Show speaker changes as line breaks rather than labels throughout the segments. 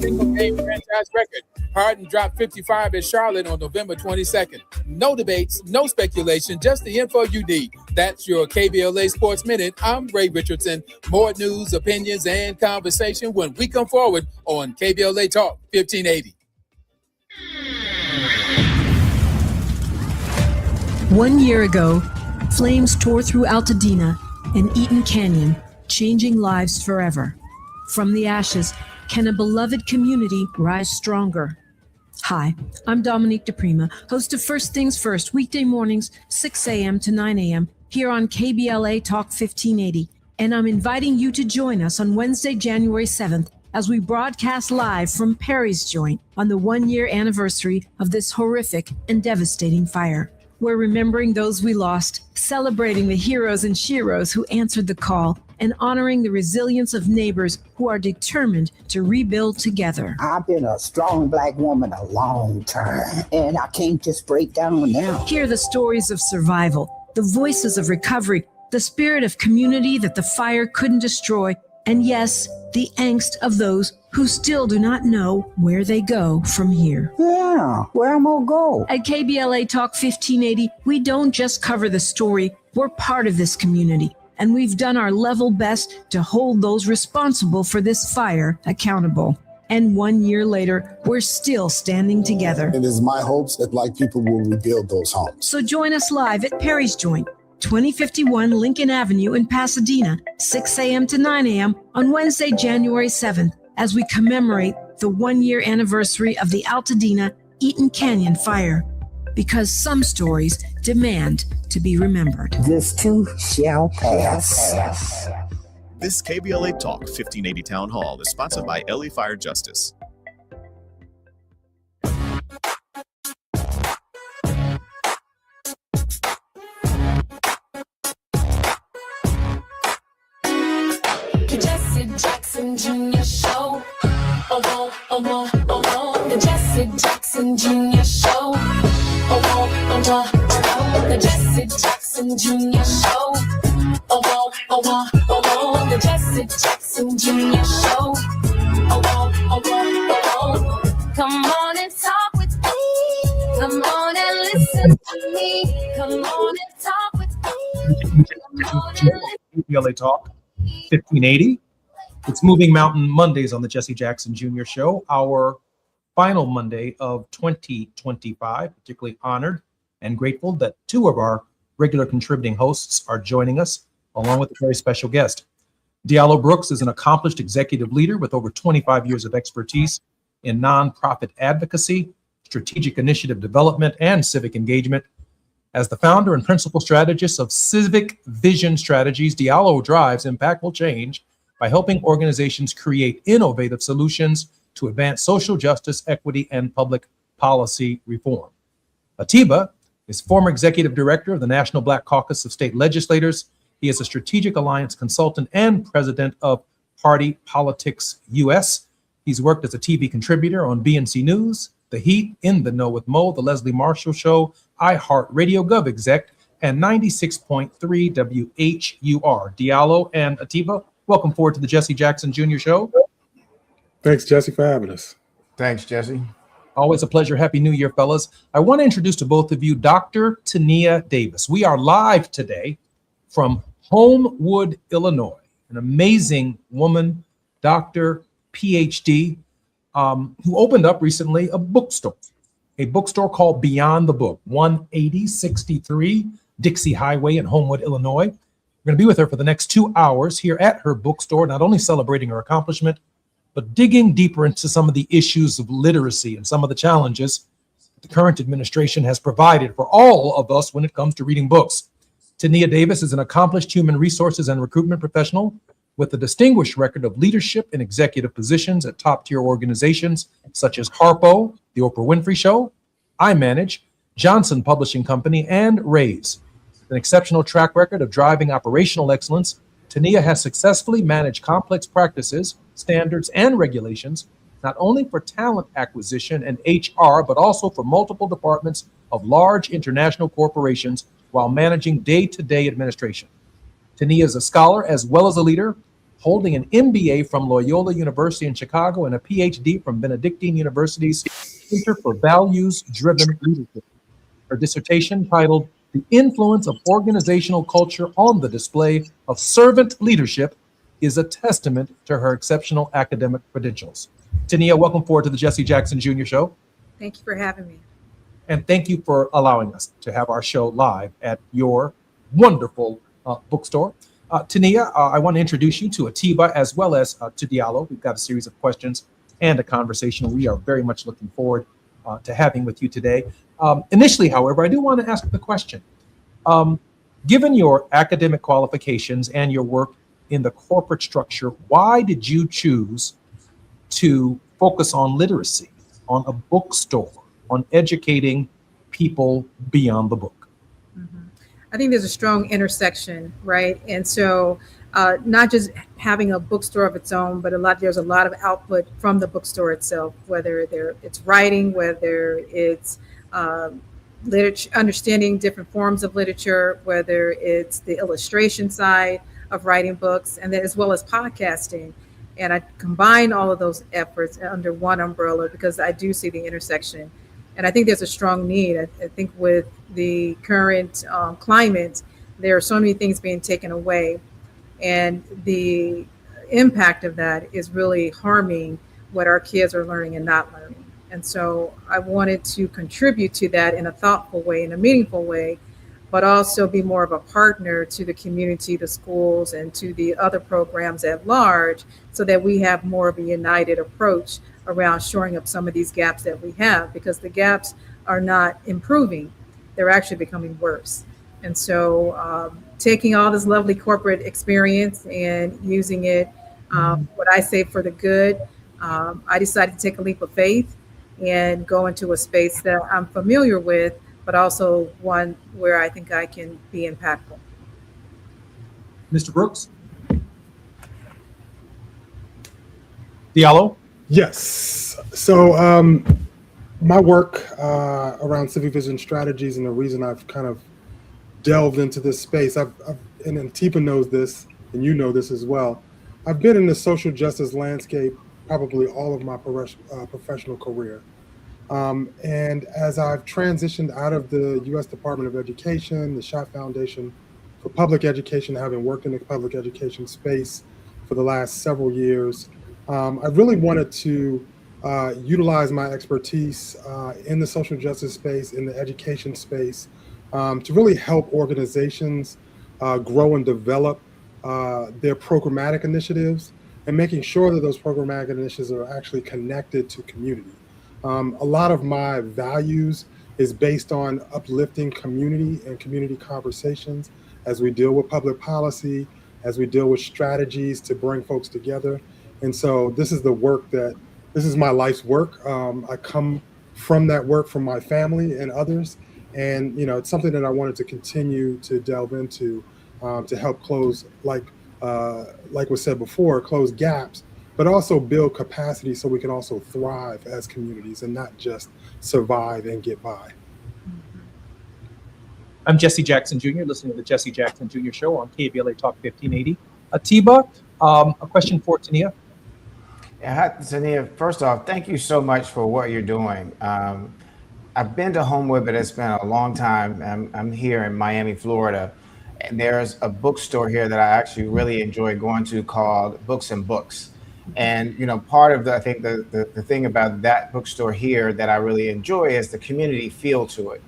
Single game franchise record. Harden dropped 55 at Charlotte on November 22nd. No debates, no speculation, just the info you need. That's your KBLA Sports Minute. I'm Ray Richardson. More news, opinions, and conversation when we come forward on KBLA Talk 1580.
1 year ago, flames tore through Altadena and Eaton Canyon, changing lives forever. From the ashes, can a beloved community rise stronger? Hi, I'm Dominique DePrima, host of First Things First, weekday mornings, 6 a.m. to 9 a.m. here on KBLA Talk 1580. And I'm inviting you to join us on Wednesday, January 7th, as we broadcast live from Perry's Joint on the 1-year anniversary of this horrific and devastating fire. We're remembering those we lost, celebrating the heroes and sheroes who answered the call, and honoring the resilience of neighbors who are determined to rebuild together.
I've been a strong Black woman a long time, and I can't just break down now.
Hear the stories of survival, the voices of recovery, the spirit of community that the fire couldn't destroy, and yes, the angst of those who still do not know where they go from here.
Yeah, where am I go?
At KBLA Talk 1580, we don't just cover the story, we're part of this community. And we've done our level best to hold those responsible for this fire accountable. And 1 year later, we're still standing together.
It is my hopes that Black people will rebuild those homes.
So join us live at Perry's Joint, 2051 Lincoln Avenue in Pasadena, 6 a.m. to 9 a.m. on Wednesday, January 7th, as we commemorate the 1-year anniversary of the Altadena Eaton Canyon fire. Because some stories demand to be remembered.
This too shall pass.
This KBLA Talk 1580 Town Hall is sponsored by LA Fire Justice.
The Jesse Jackson Jr. Show. The Jesse Jackson Jr. Show. The Jesse Jackson Jr. Show. The Jesse Jackson Jr. Show. Come on and talk with me. Come on and listen to me. Come on and talk with me. Come on and listen.
KBLA Talk 1580. It's Moving Mountain Mondays on the Jesse Jackson Jr. Show, our final Monday of 2025. Particularly honored and grateful that two of our regular contributing hosts are joining us, along with a very special guest. Diallo Brooks is an accomplished executive leader with over 25 years of expertise in nonprofit advocacy, strategic initiative development, and civic engagement. As the founder and principal strategist of Civic Vision Strategies, Diallo drives impactful change by helping organizations create innovative solutions to advance social justice, equity, and public policy reform. Atiba is former executive director of the National Black Caucus of State Legislators. He is a strategic alliance consultant and president of Party Politics US. He's worked as a TV contributor on BNC News, The Heat, In the Know with Mo, The Leslie Marshall Show, iHeartRadio, GovExec, and 96.3 WHUR. Diallo and Atiba, welcome forward to the Jesse Jackson Jr. Show.
Thanks, Jesse, for having us.
Thanks, Jesse.
Always a pleasure. Happy New Year, fellas. I want to introduce to both of you Dr. Tania Davis. We are live today from Homewood, Illinois. An amazing woman, doctor, PhD, who opened up recently a bookstore called Beyond the Book, 18063 Dixie Highway in Homewood, Illinois. We're going to be with her for the next 2 hours here at her bookstore, not only celebrating her accomplishment, but digging deeper into some of the issues of literacy and some of the challenges the current administration has provided for all of us when it comes to reading books. Tania Davis is an accomplished human resources and recruitment professional with a distinguished record of leadership in executive positions at top-tier organizations such as Harpo, The Oprah Winfrey Show, iManage, Johnson Publishing Company, and Raise. With an exceptional track record of driving operational excellence, Tania has successfully managed complex practices, standards, and regulations, not only for talent acquisition and HR, but also for multiple departments of large international corporations while managing day-to-day administration. Tania is a scholar as well as a leader, holding an MBA from Loyola University in Chicago and a PhD from Benedictine University's Center for Values-Driven Leadership. Her dissertation, titled "The Influence of Organizational Culture on the Display of Servant Leadership," is a testament to her exceptional academic credentials. Tania, welcome forward to the Jesse Jackson Jr. Show.
Thank you for having me.
And thank you for allowing us to have our show live at your wonderful bookstore. Tania, I want to introduce you to Atiba as well as to Diallo. We've got a series of questions and a conversation we are very much looking forward to having with you today. Initially, however, I do want to ask the question. Given your academic qualifications and your work in the corporate structure, why did you choose to focus on literacy, on a bookstore, on educating people beyond the book?
I think there's a strong intersection, right? And so not just having a bookstore of its own, but there's a lot of output from the bookstore itself, whether it's writing, whether it's literature, understanding different forms of literature, whether it's the illustration side of writing books, and then as well as podcasting. And I combine all of those efforts under one umbrella because I do see the intersection. And I think there's a strong need. I think with the current climate, there are so many things being taken away. And the impact of that is really harming what our kids are learning and not learning. And so I wanted to contribute to that in a thoughtful way, in a meaningful way, but also be more of a partner to the community, the schools, and to the other programs at large, so that we have more of a united approach around shoring up some of these gaps that we have, because the gaps are not improving, they're actually becoming worse. And so taking all this lovely corporate experience and using it, what I say for the good, I decided to take a leap of faith and go into a space that I'm familiar with, but also one where I think I can be impactful.
Mr. Brooks? Diallo?
Yes. So my work around civic vision strategies, and the reason I've kind of delved into this space, and Atiba knows this, and you know this as well, I've been in the social justice landscape probably all of my professional career. And as I've transitioned out of the U.S. Department of Education, the Schott Foundation for Public Education, having worked in the public education space for the last several years, I really wanted to utilize my expertise in the social justice space, in the education space, to really help organizations grow and develop their programmatic initiatives, and making sure that those programmatic initiatives are actually connected to community. A lot of my values is based on uplifting community and community conversations as we deal with public policy, as we deal with strategies to bring folks together. And so this is my life's work. I come from that work from my family and others. And, it's something that I wanted to continue to delve into to help close, like was said before, close gaps, but also build capacity so we can also thrive as communities and not just survive and get by.
I'm Jesse Jackson Jr., listening to the Jesse Jackson Jr. Show on KBLA Talk 1580. Atiba, a question for Tania.
Yeah, Tania, first off, thank you so much for what you're doing. I've been to Homewood, but it's been a long time. I'm here in Miami, Florida, and there's a bookstore here that I actually really enjoy going to called Books and Books. And, part of I think the thing about that bookstore here that I really enjoy is the community feel to it.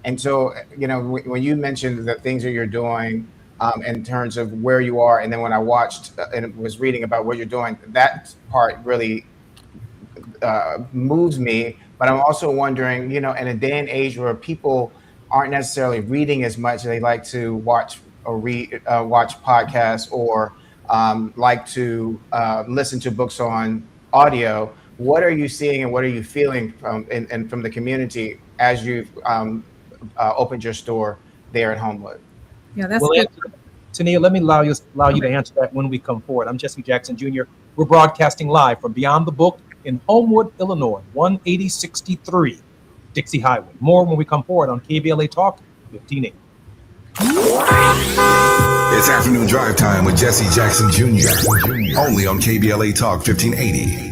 And so, when you mentioned the things that you're doing in terms of where you are, and then when I watched and was reading about what you're doing, that part really moves me. But I'm also wondering, in a day and age where people aren't necessarily reading as much, they like to watch or watch podcasts or like to listen to books on audio. What are you seeing and what are you feeling from the community as you've opened your store there at Homewood?
Yeah, that's
Well,
good.
Tania, let me allow you to answer that when we come forward. I'm Jesse Jackson Jr. We're broadcasting live from Beyond the Book in Homewood, Illinois, 18063 Dixie Highway. More when we come forward on KBLA Talk 1580.
It's afternoon drive time with Jesse Jackson Jr. Only on KBLA Talk 1580.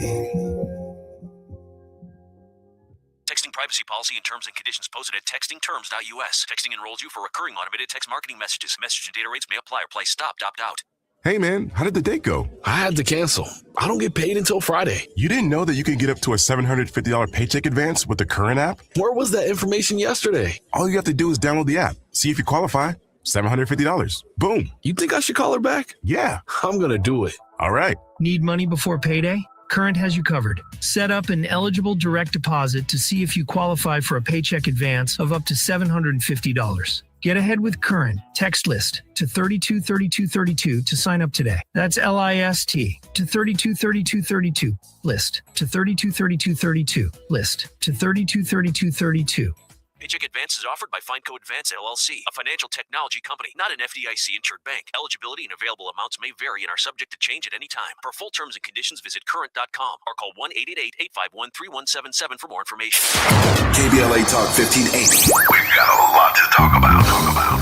Texting privacy policy and terms and conditions posted at textingterms.us. Texting enrolls you for recurring automated text marketing messages. Message and data rates may apply or price stopped, opt out.
Hey man, how did the date go?
I had to cancel. I don't get paid until Friday.
You didn't know that you can get up to a $750 paycheck advance with the Current app?
Where was that information yesterday?
All you have to do is download the app, see if you qualify. $750. Boom.
You think I should call her back?
Yeah.
I'm going to do it.
All right.
Need money before payday? Current has you covered. Set up an eligible direct deposit to see if you qualify for a paycheck advance of up to $750. Get ahead with Current. Text list to 323232 to sign up today. That's LIST to 323232. List to 323232. List to 323232.
Paycheck advance is offered by FindCo Advance LLC, a financial technology company, not an FDIC-insured bank. Eligibility and available amounts may vary and are subject to change at any time. For full terms and conditions, visit current.com or call 1-888-851-3177 for more information.
KBLA Talk 1580. We've got a lot to talk about.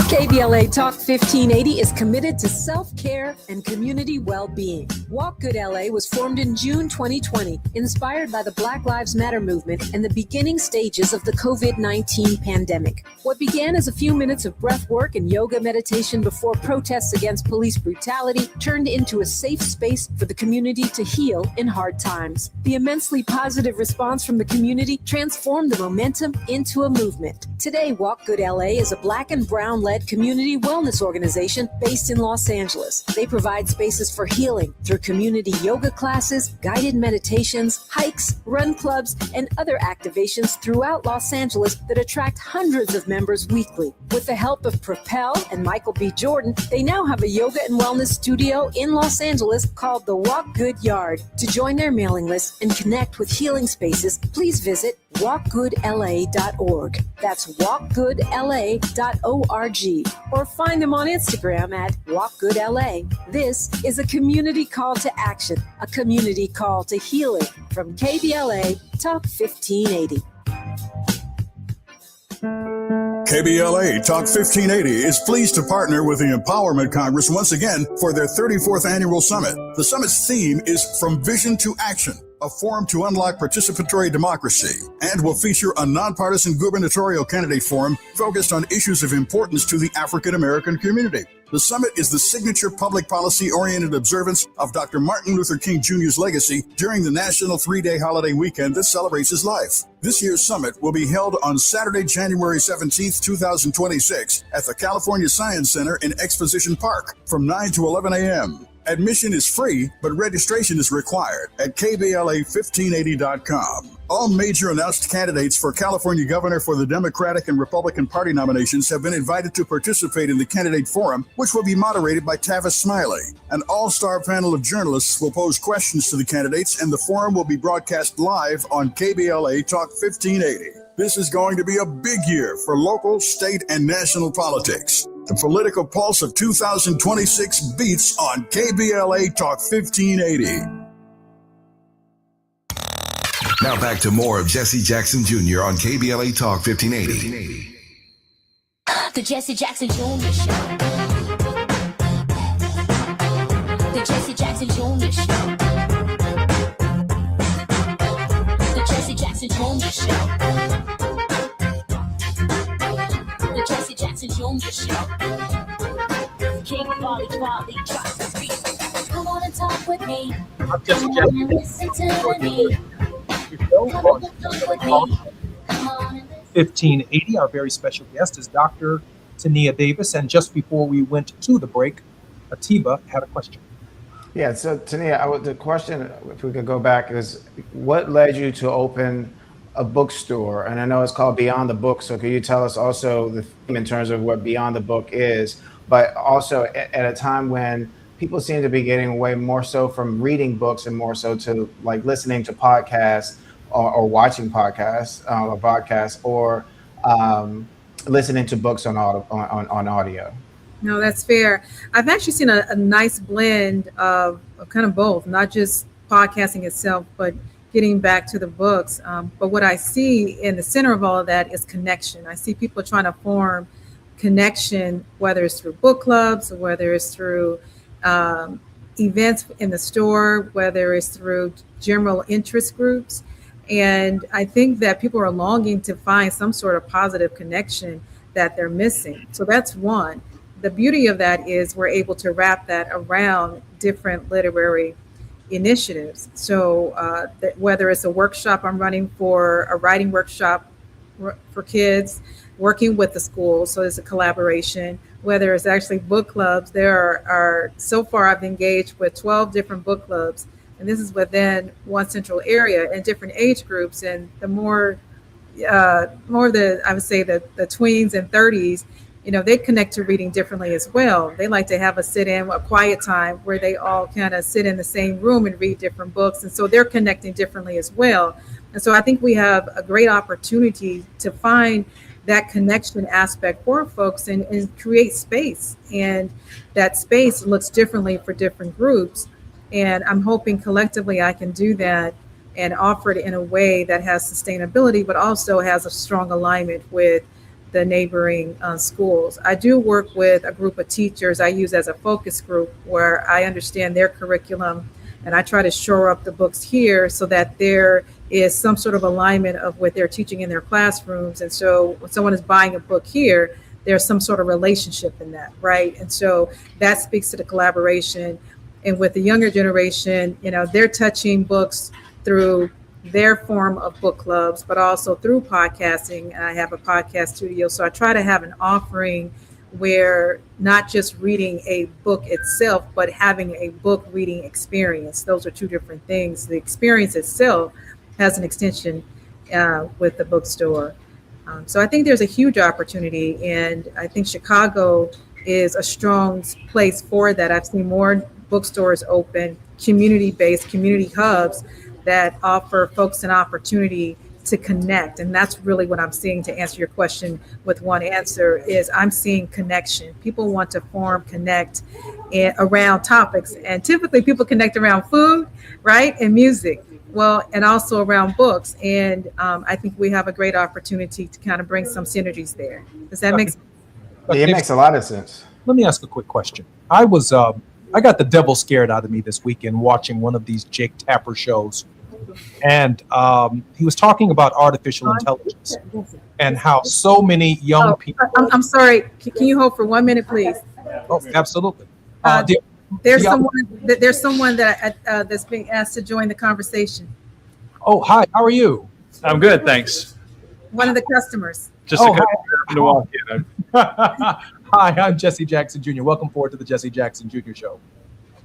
KBLA Talk 1580 is committed to self-care and community well-being. Walk Good LA was formed in June 2020, inspired by the Black Lives Matter movement and the beginning stages of the COVID-19 pandemic. What began as a few minutes of breath work and yoga meditation before protests against police brutality turned into a safe space for the community to heal in hard times. The immensely positive response from the community transformed the momentum into a movement. Today, Walk Good LA is a Black and Brown-led community wellness organization based in Los Angeles. They provide spaces for healing through community yoga classes, guided meditations, hikes, run clubs, and other activations throughout Los Angeles that attract hundreds of members weekly. With the help of Propel and Michael B. Jordan, they now have a yoga and wellness studio in Los Angeles called the Walk Good Yard. To join their mailing list and connect with healing spaces, please visit walkgoodla.org. That's walkgoodla.org. Or find them on Instagram at walkgoodla. This is a community call to action, a community call to healing from KBLA Talk 1580.
KBLA Talk 1580 is pleased to partner with the Empowerment Congress once again for their 34th annual summit. The summit's theme is From Vision to Action, a forum to unlock participatory democracy, and will feature a nonpartisan gubernatorial candidate forum focused on issues of importance to the African American community. The summit is the signature public policy-oriented observance of Dr. Martin Luther King Jr.'s legacy during the national 3-day holiday weekend that celebrates his life. This year's summit will be held on Saturday, January 17th, 2026 at the California Science Center in Exposition Park from 9 to 11 a.m. Admission is free, but registration is required at KBLA1580.com. All major announced candidates for California governor for the Democratic and Republican Party nominations have been invited to participate in the candidate forum, which will be moderated by Tavis Smiley. An all-star panel of journalists will pose questions to the candidates, and the forum will be broadcast live on KBLA Talk 1580. This is going to be a big year for local, state, and national politics. The political pulse of 2026 beats on KBLA Talk 1580.
Now back to more of Jesse Jackson Jr. on KBLA Talk 1580.
The Jesse Jackson Jr. Show. The Jesse Jackson Jr. Show. The Jesse Jackson Jr. Show. The Jesse Jackson Jr. Show. King Bobby drops the beat. Come on and talk with me.
I'm Jesse Jackson.
Listen to me.
1580. Our very special guest is Dr. Tania Davis. And just before we went to the break, Atiba had a question.
Yeah, so Tania, the question, if we could go back, is what led you to open a bookstore? And I know it's called Beyond the Book, so could you tell us also the theme in terms of what Beyond the Book is, but also at a time when people seem to be getting away more so from reading books and more so to like listening to podcasts or watching podcasts or podcasts or listening to books on audio.
No, that's fair. I've actually seen a nice blend of kind of both, not just podcasting itself, but getting back to the books. But what I see in the center of all of that is connection. I see people trying to form connection, whether it's through book clubs, whether it's through events in the store, whether it's through general interest groups. And I think that people are longing to find some sort of positive connection that they're missing. So that's one. The beauty of that is we're able to wrap that around different literary initiatives. So whether it's a workshop I'm running for, a writing workshop for kids, working with the school, so it's a collaboration, whether it's actually book clubs, there are so far I've engaged with 12 different book clubs, and this is within one central area and different age groups. And the more the, I would say the tweens and 30s, they connect to reading differently as well. They like to have a quiet time where they all kind of sit in the same room and read different books. And so they're connecting differently as well. And so I think we have a great opportunity to find that connection aspect for folks and create space. And that space looks differently for different groups. And I'm hoping collectively I can do that and offer it in a way that has sustainability, but also has a strong alignment with the neighboring schools. I do work with a group of teachers I use as a focus group where I understand their curriculum and I try to shore up the books here so that there is some sort of alignment of what they're teaching in their classrooms. And so when someone is buying a book here, there's some sort of relationship in that, right? And so that speaks to the collaboration. And with the younger generation, they're touching books through their form of book clubs, but also through podcasting. I have a podcast studio. So I try to have an offering where not just reading a book itself, but having a book reading experience. Those are two different things. The experience itself has an extension with the bookstore. So I think there's a huge opportunity, and I think Chicago is a strong place for that. I've seen more bookstores open, community-based, community hubs that offer folks an opportunity to connect. And that's really what I'm seeing, to answer your question with one answer, is I'm seeing connection. People want to connect around topics. And typically people connect around food, right? And music. Well, and also around books. And I think we have a great opportunity to kind of bring some synergies there. Does that make sense?
Yeah, it makes a lot of sense.
Let me ask a quick question. I got the devil scared out of me this weekend watching one of these Jake Tapper shows. And he was talking about artificial intelligence and how so many young people.
I'm sorry. Can you hold for 1 minute, please?
Oh, absolutely.
There's someone that's being asked to join the conversation.
Oh, hi. How are you?
I'm good, thanks.
One of the customers.
Just to walk in.
Hi, I'm Jesse Jackson Jr. Welcome forward to the Jesse Jackson Jr. Show.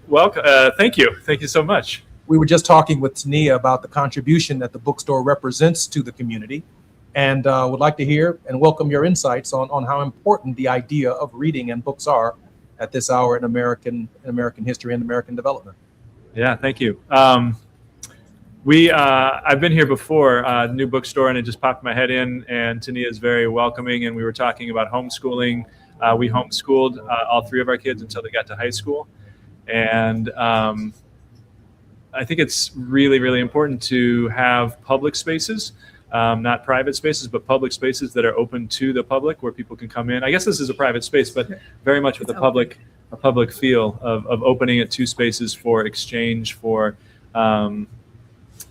Welcome. Thank you. Thank you so much.
We were just talking with Tania about the contribution that the bookstore represents to the community, and would like to hear and welcome your insights on how important the idea of reading and books are at this hour in American history and American development.
Yeah, thank you. I've been here before, new bookstore, and it just popped my head in, and Tania is very welcoming, and we were talking about homeschooling. We homeschooled all three of our kids until they got to high school. And I think it's really, really important to have public spaces, not private spaces, but public spaces that are open to the public where people can come in. I guess this is a private space, but very much with a public feel of opening it to spaces for exchange, for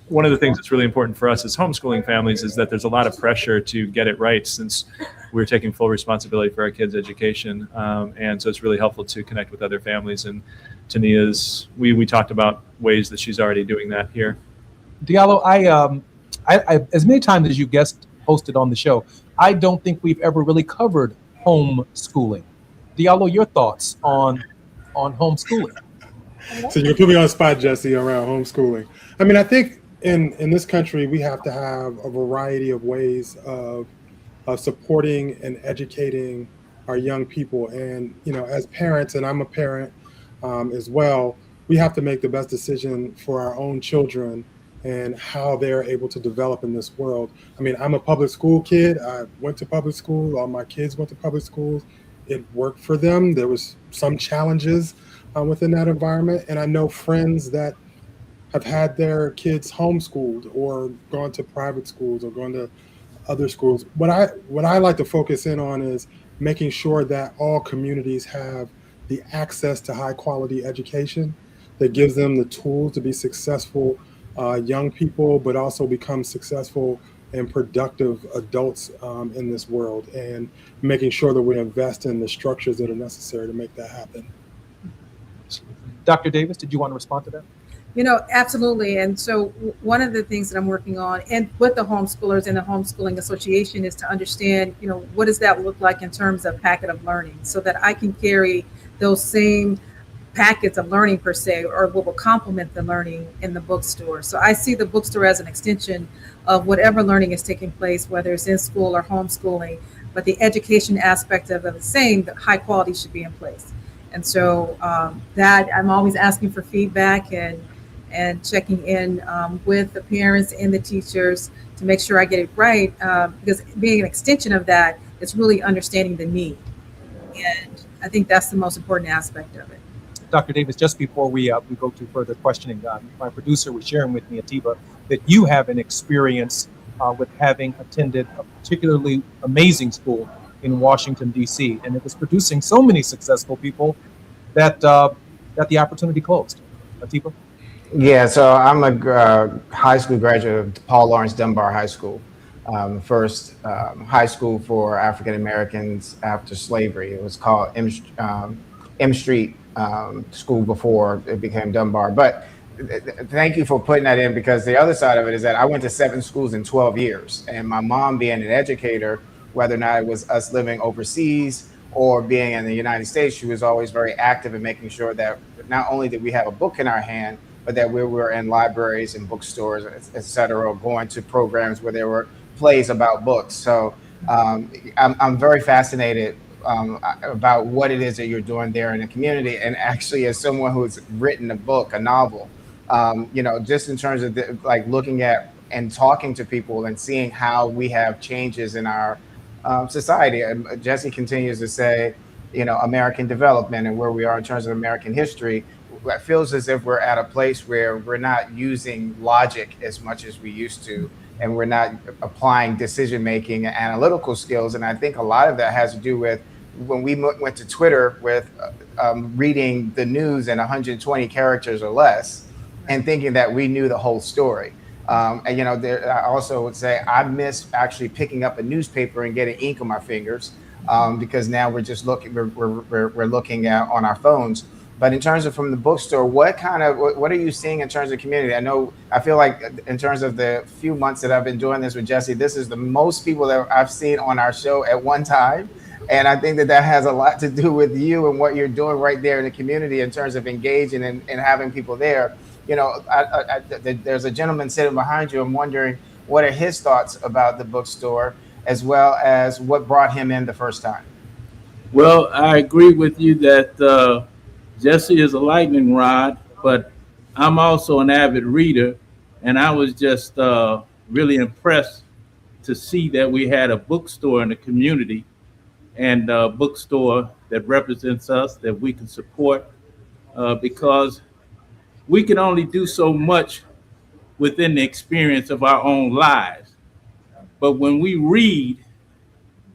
one of the things that's really important for us as homeschooling families is that there's a lot of pressure to get it right since we're taking full responsibility for our kids' education. And so it's really helpful to connect with other families. And Tania's, we talked about ways that she's already doing that here.
Diallo, I as many times as you guest hosted on the show, I don't think we've ever really covered homeschooling. Diallo, your thoughts on homeschooling?
So you put me on the spot, Jesse, around homeschooling. I mean, I think in this country, we have to have a variety of ways of supporting and educating our young people. And, as parents, and I'm a parent, as well, we have to make the best decision for our own children and how they're able to develop in this world. I mean, I'm a public school kid. I went to public school. All my kids went to public schools. It worked for them. There was some challenges within that environment. And I know friends that have had their kids homeschooled or gone to private schools or gone to other schools. What I like to focus in on is making sure that all communities have the access to high quality education that gives them the tools to be successful young people, but also become successful and productive adults in this world, and making sure that we invest in the structures that are necessary to make that happen.
Dr. Davis, did you want to respond to that?
You know, absolutely. And so one of the things that I'm working on and with the homeschoolers and the Homeschooling Association is to understand, you know, what does that look like in terms of packet of learning, so that I can carry those same packets of learning per se, or what will complement the learning in the bookstore. So I see the bookstore as an extension of whatever learning is taking place, whether it's in school or homeschooling, but the education aspect of the same, the high quality should be in place. And so that I'm always asking for feedback and checking in with the parents and the teachers to make sure I get it right, because being an extension of that, it's really understanding the need. And I think that's the most important aspect of it.
Dr. Davis, just before we go to further questioning, my producer was sharing with me, Atiba, that you have an experience with having attended a particularly amazing school in Washington, D.C., and it was producing so many successful people that the opportunity closed. Atiba?
Yeah, so I'm a high school graduate of Paul Laurence Dunbar High School, first high school for African Americans after slavery. It was called M Street School before it became Dunbar. But thank you for putting that in, because the other side of it is that I went to 7 schools in 12 years, and my mom being an educator, whether or not it was us living overseas or being in the United States, she was always very active in making sure that not only did we have a book in our hand, but that we were in libraries and bookstores, et cetera, or going to programs where there were plays about books. So I'm very fascinated about what it is that you're doing there in the community. And actually, as someone who's written a book, a novel, you know, just in terms of like looking at and talking to people and seeing how we have changes in our society. And Jesse continues to say, you know, American development and where we are in terms of American history. It feels as if we're at a place where we're not using logic as much as we used to, and we're not applying decision-making and analytical skills. And I think a lot of that has to do with when we went to Twitter with reading the news in 120 characters or less and thinking that we knew the whole story. And, you know, I also would say I miss actually picking up a newspaper and getting ink on my fingers, because now we're just looking, we're looking at on our phones. But in terms of from the bookstore, what are you seeing in terms of community? I feel like in terms of the few months that I've been doing this with Jesse, this is the most people that I've seen on our show at one time. And I think that has a lot to do with you and what you're doing right there in the community in terms of engaging and having people there. You know, there's a gentleman sitting behind you. I'm wondering what are his thoughts about the bookstore, as well as what brought him in the first time.
Well, I agree with you that Jesse is a lightning rod, but I'm also an avid reader, and I was just really impressed to see that we had a bookstore in the community, and a bookstore that represents us, that we can support, because we can only do so much within the experience of our own lives. But when we read,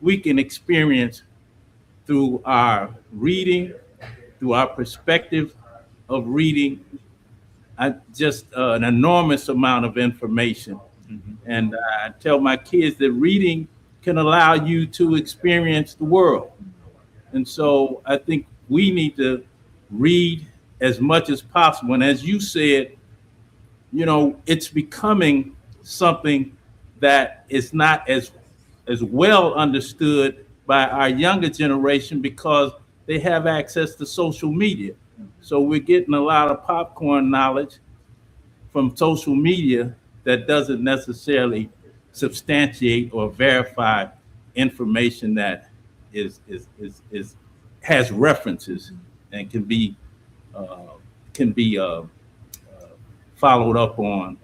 we can experience through our reading, through our perspective of reading, just an enormous amount of information. Mm-hmm. And I tell my kids that reading can allow you to experience the world. And so I think we need to read as much as possible. And as you said, you know, it's becoming something that is not as well understood by our younger generation, because they have access to social media. So we're getting a lot of popcorn knowledge from social media that doesn't necessarily substantiate or verify information that has references and can be can be followed up on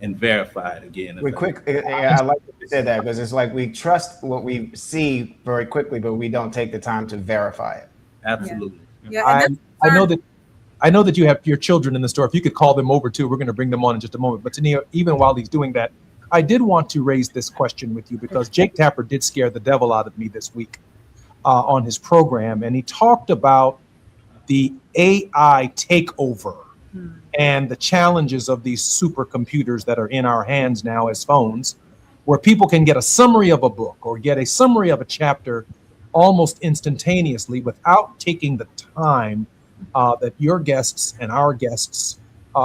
and verified again.
I like that you said that, because it's like we trust what we see very quickly, but we don't take the time to verify it.
Absolutely.
Yeah.
I know that you have your children in the store. If you could call them over too, we're going to bring them on in just a moment. But Tania, even while he's doing that, I did want to raise this question with you because Jake Tapper did scare the devil out of me this week on his program, and he talked about the AI takeover and the challenges of these supercomputers that are in our hands now as phones, where people can get a summary of a book or get a summary of a chapter almost instantaneously without taking the time that your guests and our guests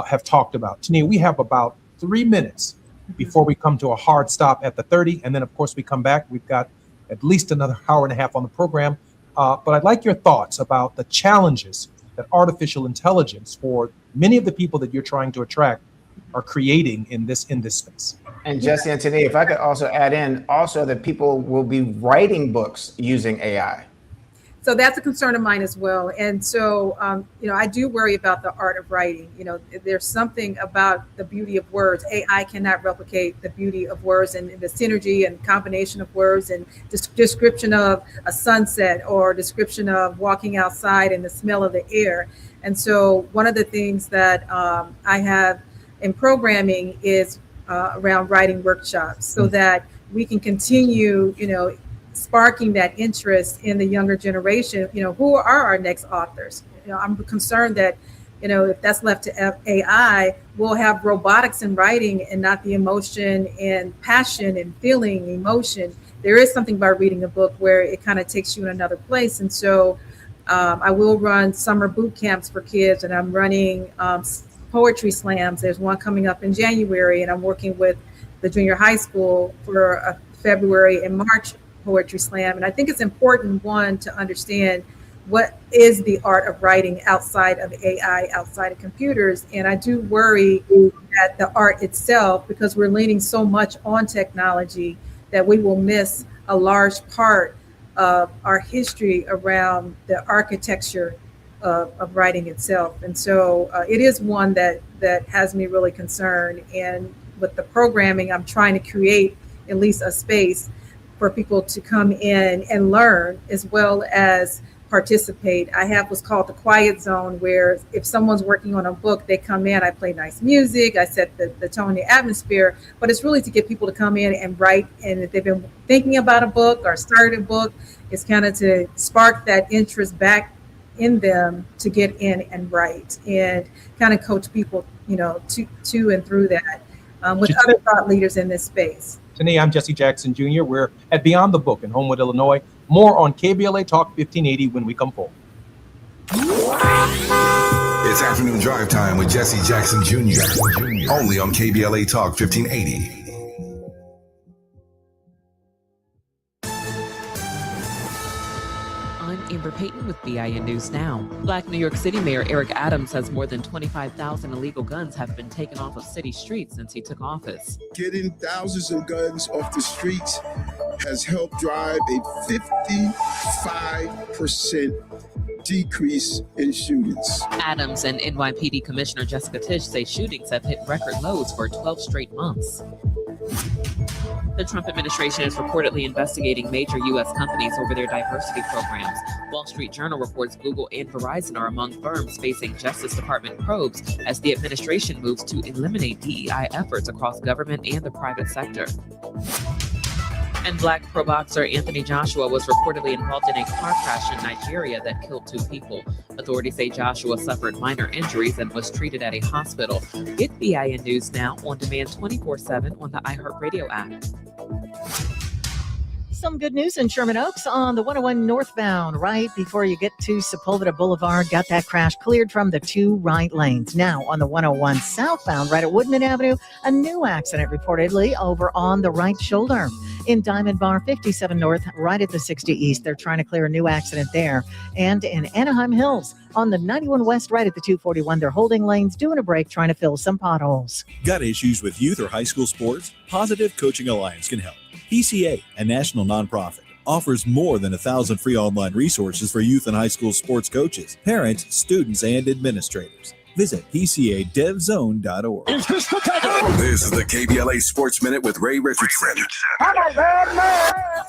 have talked about. Tania, we have about 3 minutes before we come to a hard stop at the 30. And then, of course, we come back. We've got at least another hour and a half on the program. But I'd like your thoughts about the challenges that artificial intelligence for many of the people that you're trying to attract are creating in this space.
And Jesse and Tania, if I could also add in also that people will be writing books using AI.
So that's a concern of mine as well. And so, I do worry about the art of writing. There's something about the beauty of words. AI cannot replicate the beauty of words and the synergy and combination of words and description of a sunset or description of walking outside and the smell of the air. And so one of the things that I have in programming is around writing workshops so that we can continue, sparking that interest in the younger generation. Who are our next authors? I'm concerned that, if that's left to AI, we'll have robotics in writing and not the emotion and passion and feeling emotion. There is something about reading a book where it kind of takes you in another place. And so I will run summer boot camps for kids, and I'm running poetry slams. There's one coming up in January, and I'm working with the junior high school for a February and March poetry slam. And I think it's important, one, to understand what is the art of writing outside of AI, outside of computers. And I do worry that the art itself, because we're leaning so much on technology, that we will miss a large part of our history around the architecture of writing itself. And so it is one that has me really concerned. And with the programming, I'm trying to create at least a space for people to come in and learn as well as participate. I have what's called the quiet zone, where if someone's working on a book, they come in, I play nice music, I set the tone, the atmosphere, but it's really to get people to come in and write. And if they've been thinking about a book or started a book, it's kind of to spark that interest back in them to get in and write and kind of coach people, to and through that with other thought leaders in this space.
Today, I'm Jesse Jackson Jr. We're at Beyond the Book in Homewood, Illinois. More on KBLA Talk 1580 when we come forward.
It's afternoon drive time with Jesse Jackson Jr. Only on KBLA Talk 1580.
Amber Payton with BIN News Now. Black New York City Mayor Eric Adams says more than 25,000 illegal guns have been taken off of city streets since he took office.
Getting thousands of guns off the streets has helped drive a 55% decrease in shootings.
Adams and NYPD Commissioner Jessica Tisch say shootings have hit record lows for 12 straight months. The Trump administration is reportedly investigating major U.S. companies over their diversity programs. Wall Street Journal reports Google and Verizon are among firms facing Justice Department probes as the administration moves to eliminate DEI efforts across government and the private sector. And Black pro boxer Anthony Joshua was reportedly involved in a car crash in Nigeria that killed 2 people. Authorities say Joshua suffered minor injuries and was treated at a hospital. Get BIN News Now on demand 24/7 on the iHeartRadio app.
Some good news in Sherman Oaks on the 101 northbound, right before you get to Sepulveda Boulevard. Got that crash cleared from the 2 right lanes. Now on the 101 southbound, right at Woodman Avenue, a new accident reportedly over on the right shoulder. In Diamond Bar, 57 North, right at the 60 East. They're trying to clear a new accident there. And in Anaheim Hills, on the 91 West, right at the 241, they're holding lanes, doing a break, trying to fill some potholes.
Got issues with youth or high school sports? Positive Coaching Alliance can help. PCA, a national nonprofit, offers more than 1,000 free online resources for youth and high school sports coaches, parents, students, and administrators. Visit PCADevZone.org.
This is the KBLA Sports Minute with Ray Richardson.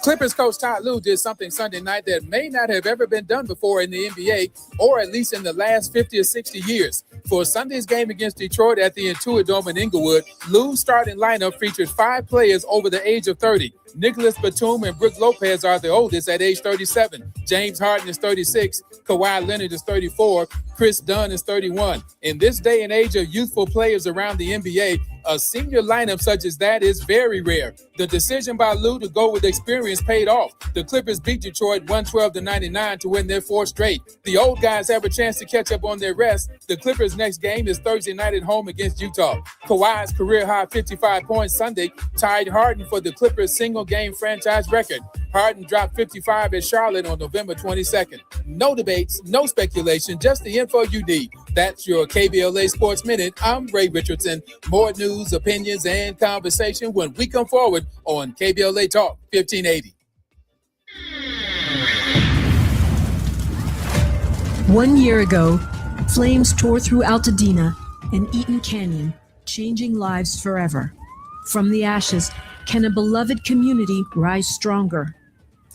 Clippers coach Ty Lue did something Sunday night that may not have ever been done before in the NBA, or at least in the last 50 or 60 years. For Sunday's game against Detroit at the Intuit Dome in Inglewood, Lue's starting lineup featured 5 players over the age of 30. Nicholas Batum and Brook Lopez are the oldest at age 37. James Harden is 36. Kawhi Leonard is 34. Chris Dunn is 31. In this day and age of youthful players around the NBA, a senior lineup such as that is very rare. The decision by Lue to go with experience paid off. The Clippers beat Detroit 112-99 to win their 4th straight. The old guys have a chance to catch up on their rest. The Clippers' next game is Thursday night at home against Utah. Kawhi's career-high 55 points Sunday tied Harden for the Clippers' single-game franchise record. Harden dropped 55 at Charlotte on November 22nd. No debates, no speculation, just the info you need. That's your KBLA Sports Minute. I'm Ray Richardson. More news, opinions, and conversation when we come forward on KBLA Talk 1580.
1 year ago, flames tore through Altadena and Eaton Canyon, changing lives forever. From the ashes, can a beloved community rise stronger?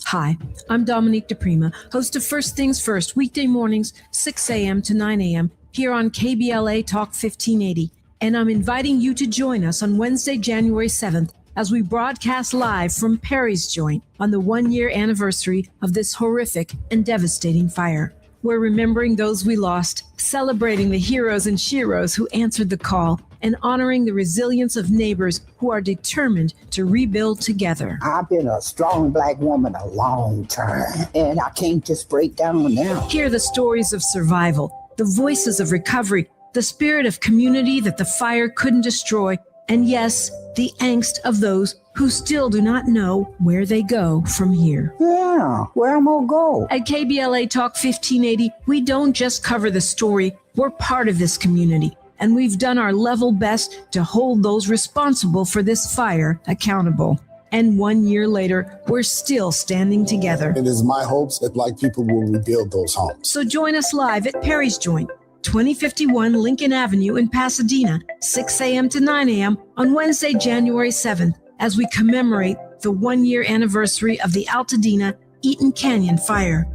Hi, I'm Dominique DePrima, host of First Things First, weekday mornings, 6 a.m. to 9 a.m. here on KBLA Talk 1580. And I'm inviting you to join us on Wednesday, January 7th, as we broadcast live from Perry's Joint on the 1-year anniversary of this horrific and devastating fire. We're remembering those we lost, celebrating the heroes and sheroes who answered the call, and honoring the resilience of neighbors who are determined to rebuild together.
I've been a strong Black woman a long time, and I can't just break down now.
Hear the stories of survival, the voices of recovery, the spirit of community that the fire couldn't destroy, and yes, the angst of those who still do not know where they go from here.
Yeah, where am I go?
At KBLA Talk 1580, we don't just cover the story, we're part of this community. And we've done our level best to hold those responsible for this fire accountable. And 1 year later, we're still standing together.
It is my hopes that Black people will rebuild those homes.
So join us live at Perry's Joint, 2051 Lincoln Avenue in Pasadena, 6 a.m. to 9 a.m. on Wednesday, January 7th, as we commemorate the 1-year anniversary of the Altadena Eaton Canyon fire.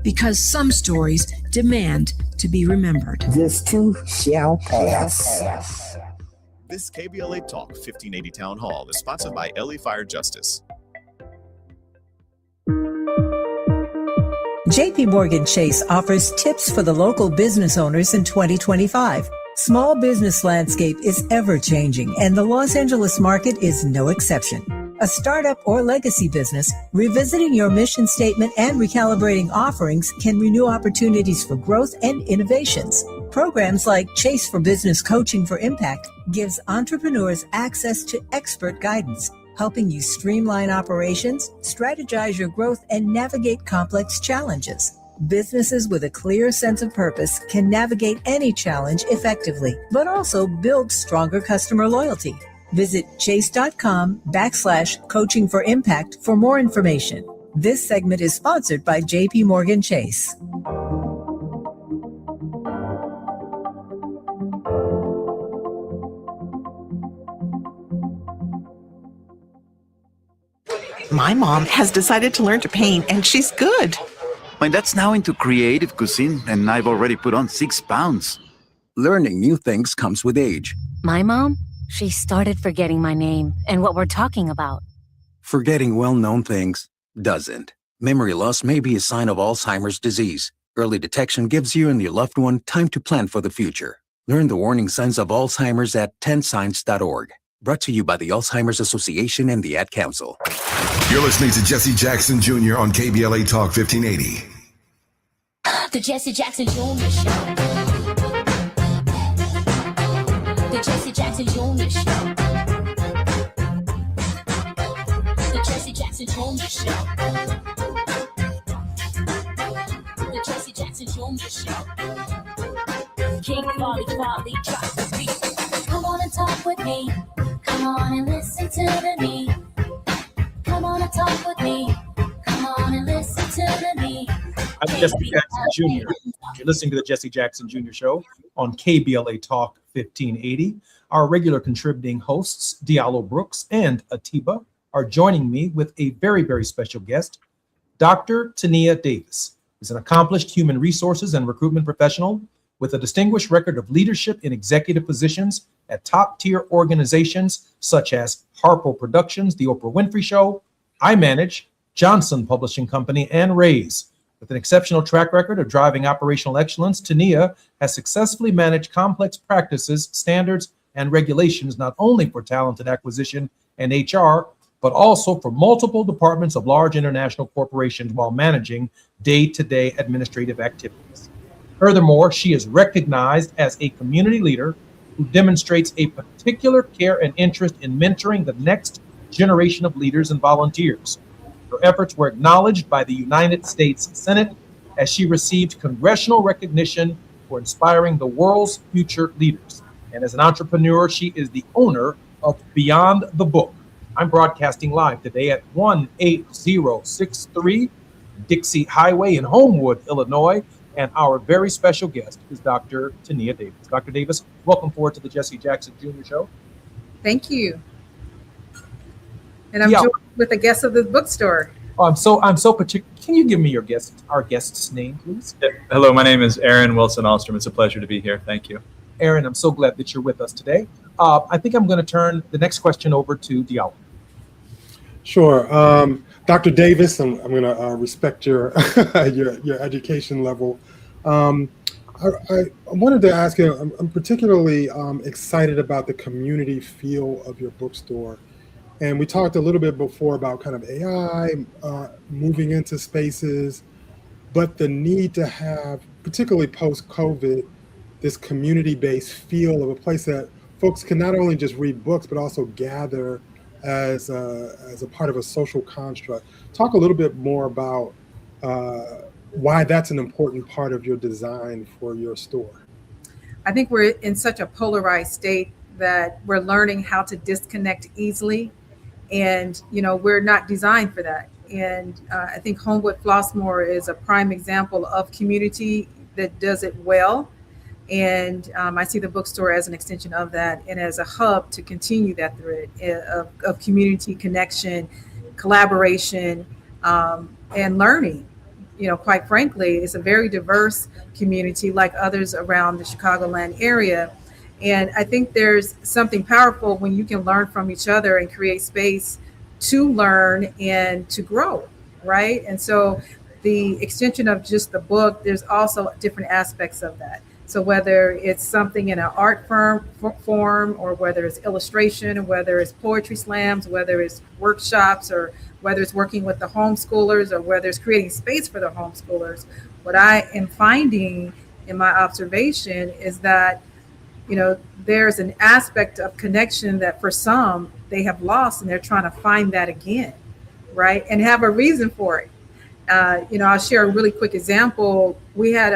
Because some stories demand to be remembered.
This too shall pass.
This KBLA Talk 1580 Town Hall is sponsored by LA Fire Justice.
JP Morgan Chase offers tips for the local business owners in 2025. Small business landscape is ever changing, and the Los Angeles market is no exception. A startup or legacy business, revisiting your mission statement and recalibrating offerings can renew opportunities for growth and innovations. Programs like Chase for Business Coaching for Impact gives entrepreneurs access to expert guidance, helping you streamline operations, strategize your growth, and navigate complex challenges. Businesses with a clear sense of purpose can navigate any challenge effectively, but also build stronger customer loyalty. Visit chase.com/coaching for impact for more information. This segment is sponsored by JP Morgan Chase.
My mom has decided to learn to paint, and she's good.
My dad's now into creative cuisine, and I've already put on 6 pounds.
Learning new things comes with age.
My mom, she started forgetting my name and what we're talking about.
Forgetting well-known things doesn't. Memory loss may be a sign of Alzheimer's disease. Early detection gives you and your loved one time to plan for the future. Learn the warning signs of Alzheimer's at 10signs.org. Brought to you by the Alzheimer's Association and the Ad Council.
You're listening to Jesse Jackson Jr. on KBLA Talk 1580.
The Jesse Jackson Jr. Show. The Jesse Jackson Jr. Show. The Jesse Jackson Jr. Show. The Jesse Jackson Jr. Show. King Volley, drop the beat. Come on and talk with me. Come on and listen to me. Come on and talk with me. Come on
I'm Jesse Jackson Jr. You're listening to the Jesse Jackson Jr. Show on KBLA Talk 1580. Our regular contributing hosts, Diallo Brooks and Atiba, are joining me with a very, very special guest, Dr. Tania Davis. Is an accomplished human resources and recruitment professional with a distinguished record of leadership in executive positions at top-tier organizations such as Harpo Productions, The Oprah Winfrey Show, iManage, Johnson Publishing Company, and Raise. With an exceptional track record of driving operational excellence, Tania has successfully managed complex practices, standards, and regulations not only for talented acquisition and HR, but also for multiple departments of large international corporations while managing day-to-day administrative activities. Furthermore, she is recognized as a community leader who demonstrates a particular care and interest in mentoring the next generation of leaders and volunteers. Her efforts were acknowledged by the United States Senate as she received congressional recognition for inspiring the world's future leaders. And as an entrepreneur, she is the owner of Beyond the Book. I'm broadcasting live today at 18063 Dixie Highway in Homewood, Illinois. And our very special guest is Dr. Tania Davis. Dr. Davis, welcome forward to the Jesse Jackson Jr. Show.
Thank you. And I'm joined with a guest of the bookstore.
Oh, I'm so particular. Can you give me our guest's name, please?
Hello, my name is Aaron Wilson Alstrom. It's a pleasure to be here. Thank you.
Aaron, I'm so glad that you're with us today. I think I'm going to turn the next question over to Diallo.
Sure. Dr. Davis, I'm going to respect your your education level. I wanted to ask you, I'm particularly excited about the community feel of your bookstore. And we talked a little bit before about kind of AI moving into spaces, but the need to have, particularly post-COVID, this community-based feel of a place that folks can not only just read books, but also gather as a part of a social construct. Talk a little bit more about why that's an important part of your design for your store.
I think we're in such a polarized state that we're learning how to disconnect easily. And, we're not designed for that. And I think Homewood Flossmoor is a prime example of community that does it well. And I see the bookstore as an extension of that and as a hub to continue that thread of community connection, collaboration, and learning. Quite frankly, it's a very diverse community like others around the Chicagoland area. And I think there's something powerful when you can learn from each other and create space to learn and to grow, right? And so the extension of just the book, there's also different aspects of that. So whether it's something in an art form, or whether it's illustration, or whether it's poetry slams, whether it's workshops, or whether it's working with the homeschoolers, or whether it's creating space for the homeschoolers, what I am finding in my observation is that there's an aspect of connection that for some they have lost, and they're trying to find that again, right? And have a reason for it. I'll share a really quick example. We had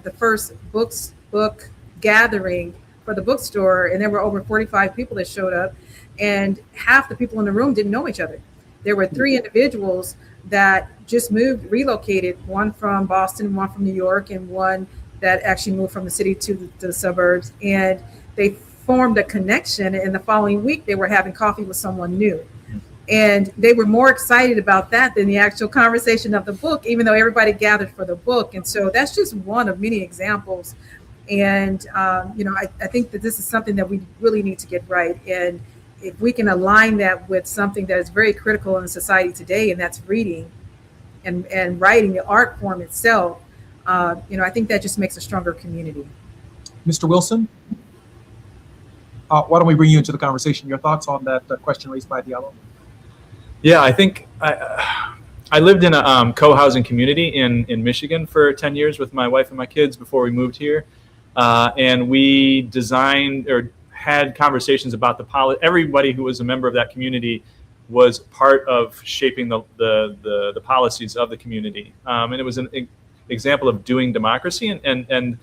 the first book gathering for the bookstore, and there were over 45 people that showed up, and half the people in the room didn't know each other. There were 3 individuals that just relocated, one from Boston, one from New York, and one that actually moved from the city to the suburbs. And they formed a connection, and the following week they were having coffee with someone new. And they were more excited about that than the actual conversation of the book, even though everybody gathered for the book. And so that's just one of many examples. And, I think that this is something that we really need to get right. And if we can align that with something that is very critical in society today, and that's reading and writing, the art form itself, I think that just makes a stronger community.
Mr. Wilson, why don't we bring you into the conversation? Your thoughts on that question raised by Diallo?
Yeah, I think I lived in a co-housing community in Michigan for 10 years with my wife and my kids before we moved here. And we designed or had conversations about everybody who was a member of that community was part of shaping the policies of the community. And it was an example of doing democracy. And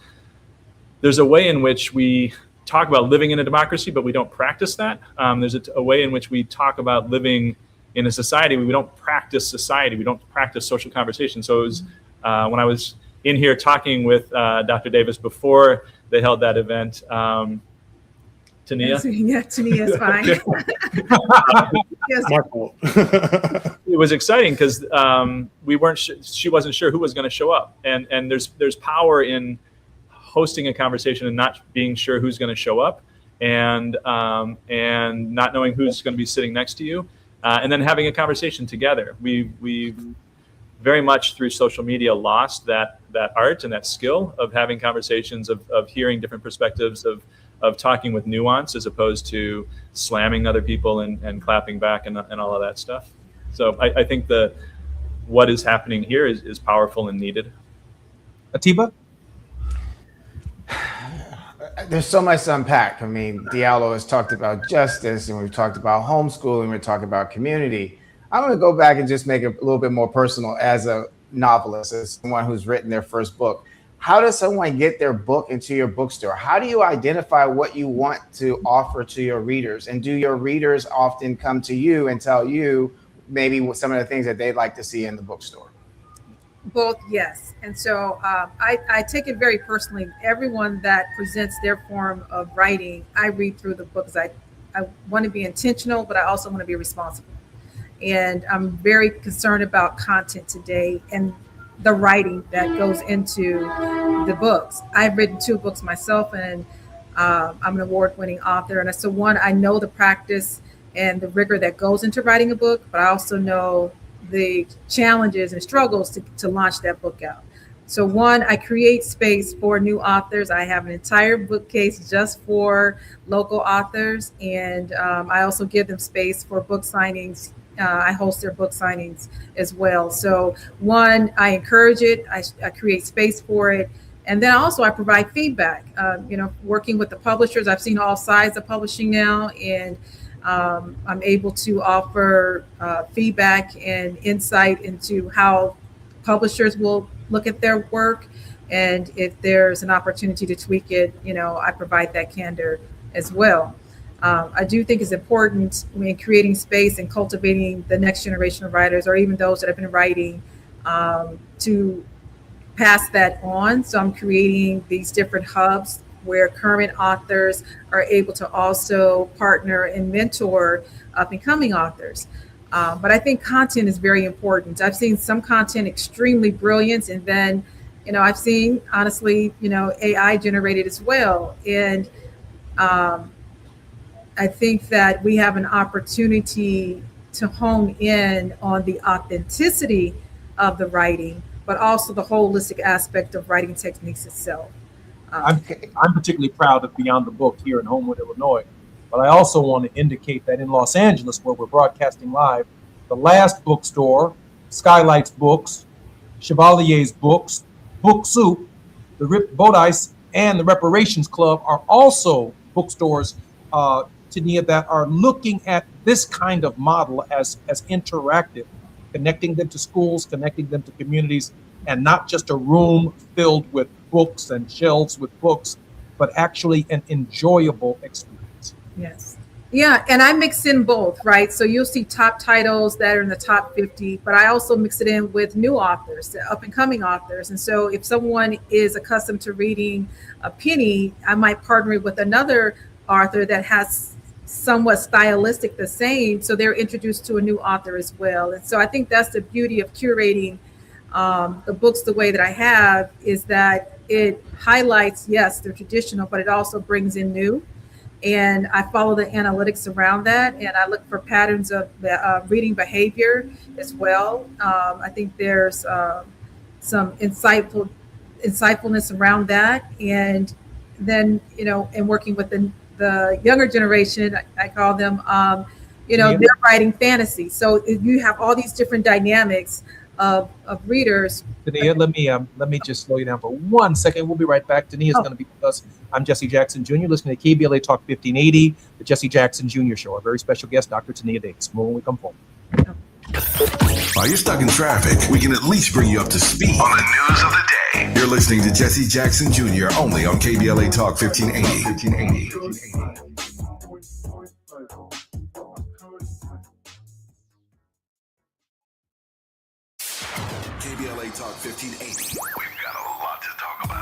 there's a way in which we talk about living in a democracy, but we don't practice that. There's a way in which we talk about living in a society. We don't practice society. We don't practice social conversation. So it was When I was in here talking with Dr. Davis before they held that event, Tania?
Yeah, Tania is fine. Yes.
My fault.
It was exciting because she wasn't sure who was going to show up, and there's power in hosting a conversation and not being sure who's going to show up, and not knowing who's going to be sitting next to you, and then having a conversation together. We've very much through social media lost that art and that skill of having conversations, of hearing different perspectives, of talking with nuance as opposed to slamming other people and clapping back and all of that stuff. So I think what is happening here is powerful and needed.
Atiba?
There's so much to unpack. I mean, Diallo has talked about justice, and we've talked about homeschooling, we're talking about community. I'm going to go back and just make it a little bit more personal as a novelist, as someone who's written their first book. How does someone get their book into your bookstore? How do you identify what you want to offer to your readers? And do your readers often come to you and tell you maybe some of the things that they'd like to see in the bookstore?
Both, yes. And so I take it very personally. Everyone that presents their form of writing, I read through the book because I want to be intentional, but I also want to be responsible. And I'm very concerned about content today and the writing that goes into the books. I've written 2 books myself, and I'm an award-winning author. And so one, I know the practice and the rigor that goes into writing a book, but I also know the challenges and struggles to launch that book out. So one, I create space for new authors. I have an entire bookcase just for local authors. And I also give them space for book signings. I host their book signings as well. So one, I encourage it. I create space for it. And then also I provide feedback, working with the publishers. I've seen all sides of publishing now, and I'm able to offer feedback and insight into how publishers will look at their work. And if there's an opportunity to tweak it, I provide that candor as well. I do think it's important in creating space and cultivating the next generation of writers, or even those that have been writing, to pass that on. So I'm creating these different hubs where current authors are able to also partner and mentor up and coming authors. But I think content is very important. I've seen some content extremely brilliant, and then, I've seen, honestly, AI generated as well. And I think that we have an opportunity to hone in on the authenticity of the writing, but also the holistic aspect of writing techniques itself.
I'm particularly proud of Beyond the Book here in Homewood, Illinois, but I also want to indicate that in Los Angeles, where we're broadcasting live, the last bookstore, Skylights Books, Chevalier's Books, Book Soup, the Rip Bodice, and the Reparations Club are also bookstores, Tania, that are looking at this kind of model as interactive, connecting them to schools, connecting them to communities, and not just a room filled with books and shelves with books, but actually an enjoyable experience.
Yes. Yeah, and I mix in both, right? So you'll see top titles that are in the top 50, but I also mix it in with new authors, up and coming authors. And so if someone is accustomed to reading a penny, I might partner with another author that has somewhat stylistic the same, so they're introduced to a new author as well. And so I think that's the beauty of curating the books the way that I have, is that it highlights, yes, they're traditional, but it also brings in new. And I follow the analytics around that, and I look for patterns of reading behavior as well. I think there's some insightfulness around that. And then, in working with the younger generation, I call them, they're writing fantasy. So you have all these different dynamics of readers.
Tania, let me just slow you down for 1 second. We'll be right back. Tania is going to be with us. I'm Jesse Jackson Jr., listening to KBLA Talk 1580, the Jesse Jackson Jr. Show. Our very special guest, Dr. Tania Davis. More when we come forward.
While you're stuck in traffic, we can at least bring you up to speed on the news of the day. You're listening to Jesse Jackson Jr. only on KBLA Talk 1580. KBLA Talk 1580. We've got a lot to talk about.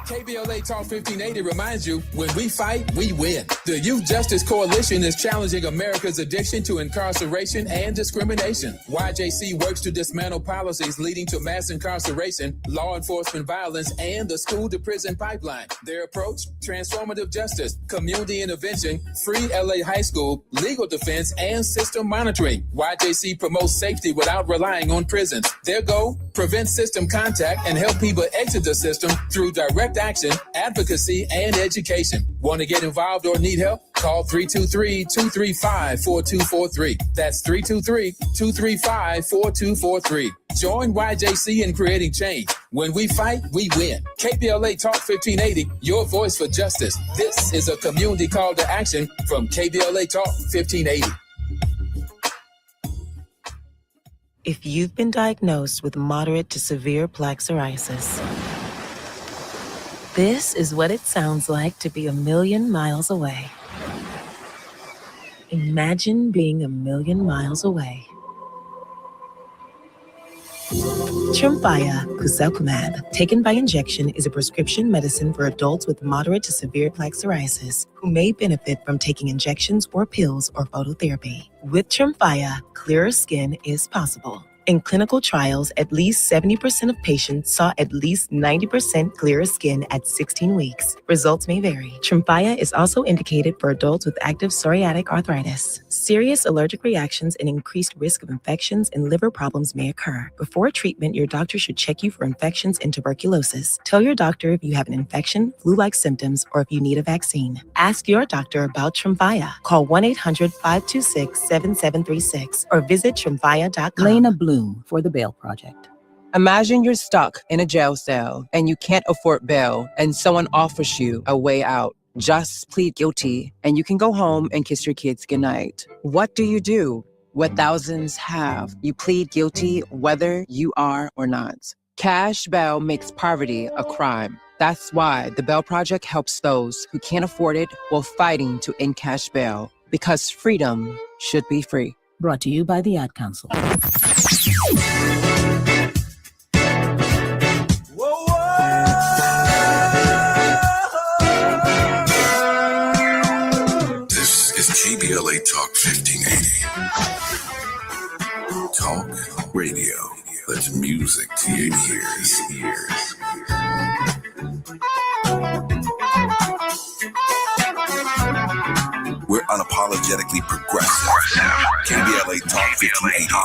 KBLA Talk 1580 reminds you, when we fight, we win. The Youth Justice Coalition is challenging America's addiction to incarceration and discrimination. YJC works to dismantle policies leading to mass incarceration, law enforcement violence, and the school-to-prison pipeline. Their approach, transformative justice, community intervention, free LA high school, legal defense, and system monitoring. YJC promotes safety without relying on prisons. Their goal, prevent system contact and help people exit the system through direct action, advocacy, and education. Want to get involved or need help? Call 323-235-4243. That's 323-235-4243. Join YJC in creating change. When we fight, we win. KBLA Talk 1580, your voice for justice. This is a community call to action from KBLA Talk 1580.
If you've been diagnosed with moderate to severe plaque psoriasis, this is what it sounds like to be 1,000,000 miles away. Imagine being 1,000,000 miles away. Tremfya guselkumab, taken by injection, is a prescription medicine for adults with moderate to severe plaque psoriasis who may benefit from taking injections or pills or phototherapy. With Tremfya, clearer skin is possible. In clinical trials, at least 70% of patients saw at least 90% clearer skin at 16 weeks. Results may vary. Tremfya is also indicated for adults with active psoriatic arthritis. Serious allergic reactions and increased risk of infections and liver problems may occur. Before treatment, your doctor should check you for infections and tuberculosis. Tell your doctor if you have an infection, flu-like symptoms, or if you need a vaccine. Ask your doctor about Tremfya. Call 1-800-526-7736 or visit tremfya.com.
Lena Bloom for the Bail Project. Imagine you're stuck in a jail cell and you can't afford bail and someone offers you a way out. Just plead guilty and you can go home and kiss your kids goodnight. What do you do? What thousands have. You plead guilty whether you are or not. Cash bail makes poverty a crime. That's why the Bail Project helps those who can't afford it while fighting to end cash bail. Because freedom should be free. Brought to you by the Ad Council.
This is KBLA Talk 1580. Talk radio. That's music to your ears. We're unapologetically progressive. KBLA Talk 1580.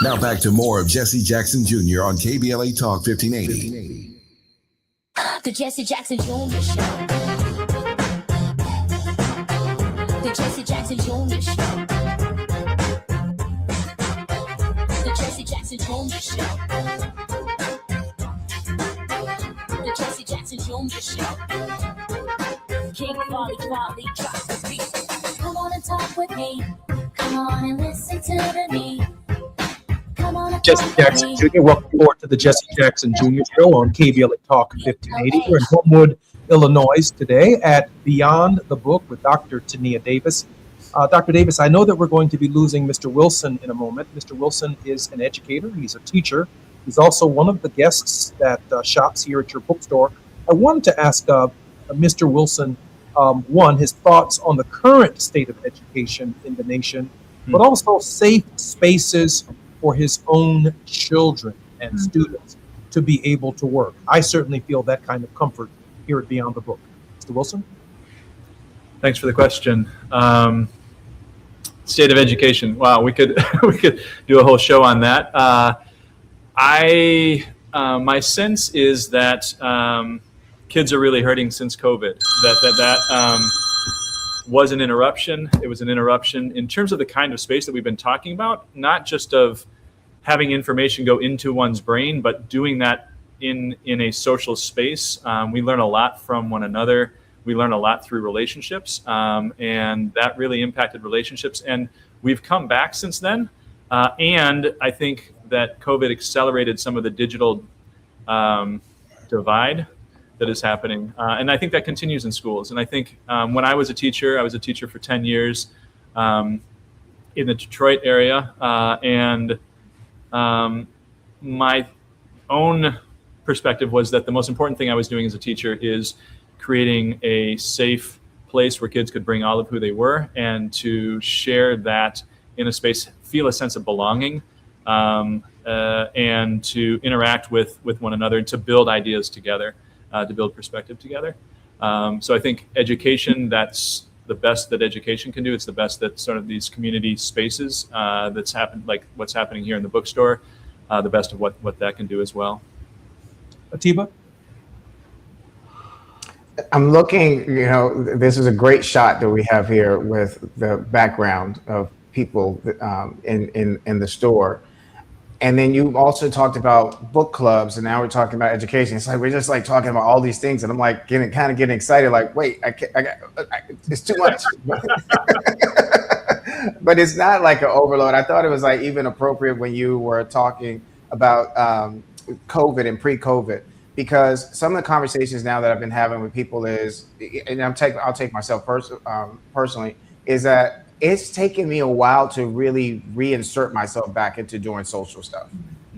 Now back to more of Jesse Jackson Jr. on KBLA Talk 1580.
The Jesse Jackson Jr. Show. The Jesse Jackson Jr. Show. The Jesse Jackson Jr. Show. The Jesse Jackson Jr. Show. King Quality drops the beat. Come on and talk with me. Come on and listen to the beat.
Jesse Jackson Jr. Welcome forward to the Jesse Jackson Jr. Show on KBLA Talk 1580. We're in Homewood, Illinois today at Beyond the Book with Dr. Tania Davis. Dr. Davis, I know that we're going to be losing Mr. Wilson in a moment. Mr. Wilson is an educator. He's a teacher. He's also one of the guests that shops here at your bookstore. I wanted to ask Mr. Wilson, one, his thoughts on the current state of education in the nation, but also safe spaces for his own children and students to be able to work. I certainly feel that kind of comfort here at Beyond the Book. Mr. Wilson?
Thanks for the question. State of education. Wow, we could do a whole show on that. My sense is that kids are really hurting since COVID. That was an interruption. It was an interruption in terms of the kind of space that we've been talking about, not just of having information go into one's brain, but doing that in a social space. We learn a lot from one another. We learn a lot through relationships, and that really impacted relationships. And we've come back since then. And I think that COVID accelerated some of the digital divide that is happening. And I think that continues in schools. And I think when I was a teacher for 10 years. In in the Detroit area, and my own perspective was that the most important thing I was doing as a teacher is creating a safe place where kids could bring all of who they were and to share that in a space, feel a sense of belonging, and to interact with one another and to build ideas together, to build perspective together. So I think education, that's the best that education can do. It's the best that sort of these community spaces that's happened, like what's happening here in the bookstore, the best of what that can do as well.
Atiba?
I'm looking, this is a great shot that we have here with the background of people in the store. And then you also talked about book clubs, and now we're talking about education. It's like we're just like talking about all these things, and I'm like getting excited. Like, wait, it's too much. But it's not like an overload. I thought it was like even appropriate when you were talking about COVID and pre-COVID, because some of the conversations now that I've been having with people is, and I'll take myself personally, is that it's taken me a while to really reinsert myself back into doing social stuff,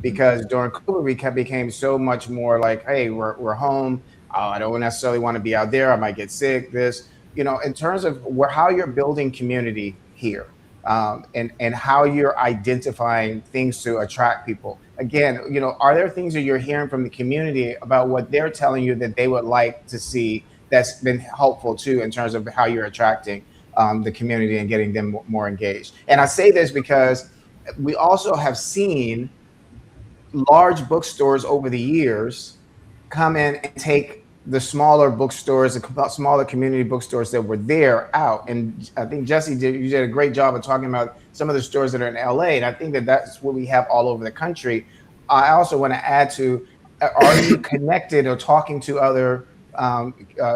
because during COVID we became so much more like, hey, we're home. I don't necessarily want to be out there. I might get sick. In terms of how you're building community here, and how you're identifying things to attract people. Again, are there things that you're hearing from the community about what they're telling you that they would like to see that's been helpful too in terms of how you're attracting the community and getting them more engaged? And I say this because we also have seen large bookstores over the years come in and take the smaller bookstores, the smaller community bookstores that were there out. And I think Jesse you did a great job of talking about some of the stores that are in LA. And I think that that's what we have all over the country. I also want to add to, are you connected or talking to other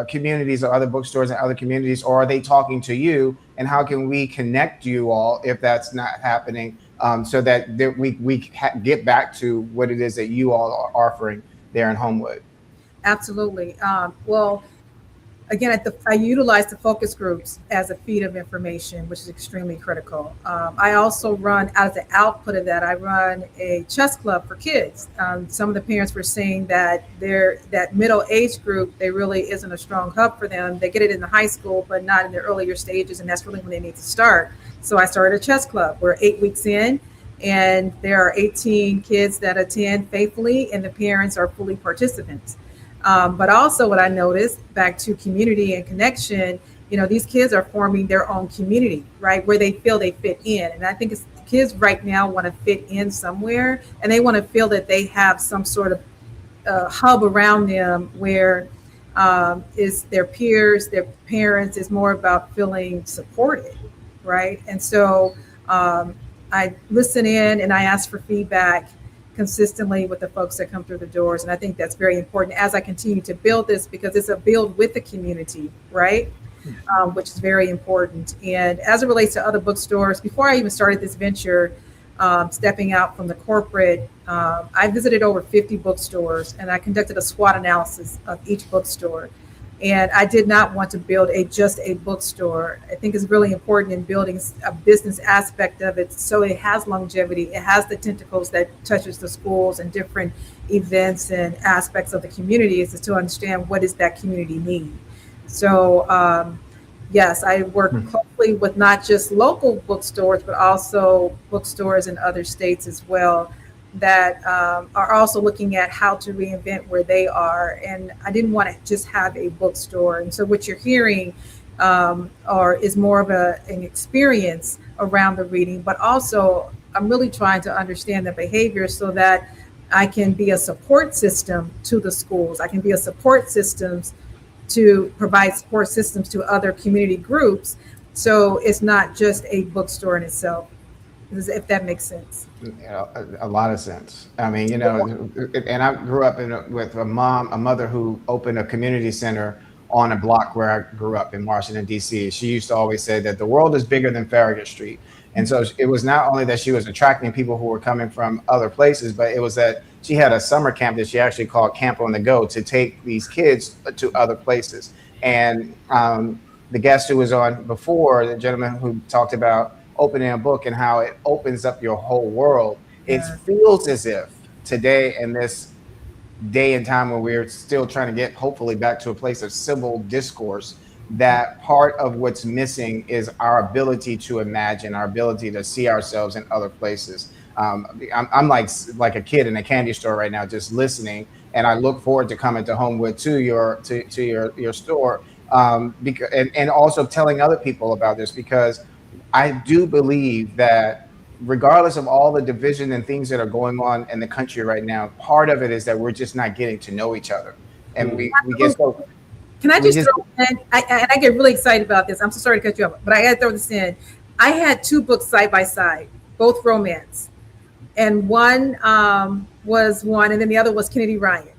communities or other bookstores and other communities, or are they talking to you? And how can we connect you all if that's not happening, so that we get back to what it is that you all are offering there in Homewood?
Absolutely. Well, again, I utilize the focus groups as a feed of information, which is extremely critical. I also run, as the output of that, I run a chess club for kids. Some of the parents were saying that that middle age group, there really isn't a strong hub for them. They get it in the high school, but not in the earlier stages, and that's really when they need to start. So I started a chess club. We're 8 weeks in, and there are 18 kids that attend faithfully, and the parents are fully participants. But also what I noticed, back to community and connection, these kids are forming their own community, right, where they feel they fit in. And I think kids right now want to fit in somewhere, and they want to feel that they have some sort of hub around them where is their peers, their parents, is more about feeling supported, right? And so I listen in and I ask for feedback consistently with the folks that come through the doors. And I think that's very important as I continue to build this, because it's a build with the community, right? Which is very important. And as it relates to other bookstores, before I even started this venture, stepping out from the corporate, I visited over 50 bookstores, and I conducted a SWOT analysis of each bookstore. And I did not want to build just a bookstore. I think it's really important in building a business aspect of it, so it has longevity. It has the tentacles that touches the schools and different events and aspects of the community, is to understand what does that community need. So yes, I work closely with not just local bookstores, but also bookstores in other states as well, that are also looking at how to reinvent where they are. And I didn't want to just have a bookstore. And so what you're hearing is more of an experience around the reading, but also I'm really trying to understand the behavior so that I can be a support system to the schools. I can be a support system to provide support systems to other community groups. So it's not just a bookstore in itself, if that makes sense.
A lot of sense. I mean, and I grew up with a mother who opened a community center on a block where I grew up in Washington, D.C. She used to always say that the world is bigger than Farragut Street. And so it was not only that she was attracting people who were coming from other places, but it was that she had a summer camp that she actually called Camp on the Go, to take these kids to other places. And the guest who was on before, the gentleman who talked about opening a book and how it opens up your whole world. It feels as if today, in this day and time when we're still trying to get hopefully back to a place of civil discourse, that part of what's missing is our ability to imagine, our ability to see ourselves in other places. I'm like a kid in a candy store right now, just listening, and I look forward to coming to Homewood to your store, because and also telling other people about this, because I do believe that regardless of all the division and things that are going on in the country right now, part of it is that we're just not getting to know each other, and we get so.
Can I just throw in? I get really excited about this. I'm so sorry to cut you off, but I got to throw this in. I had 2 books side by side, both romance, and one was one, and then the other was Kennedy Ryan.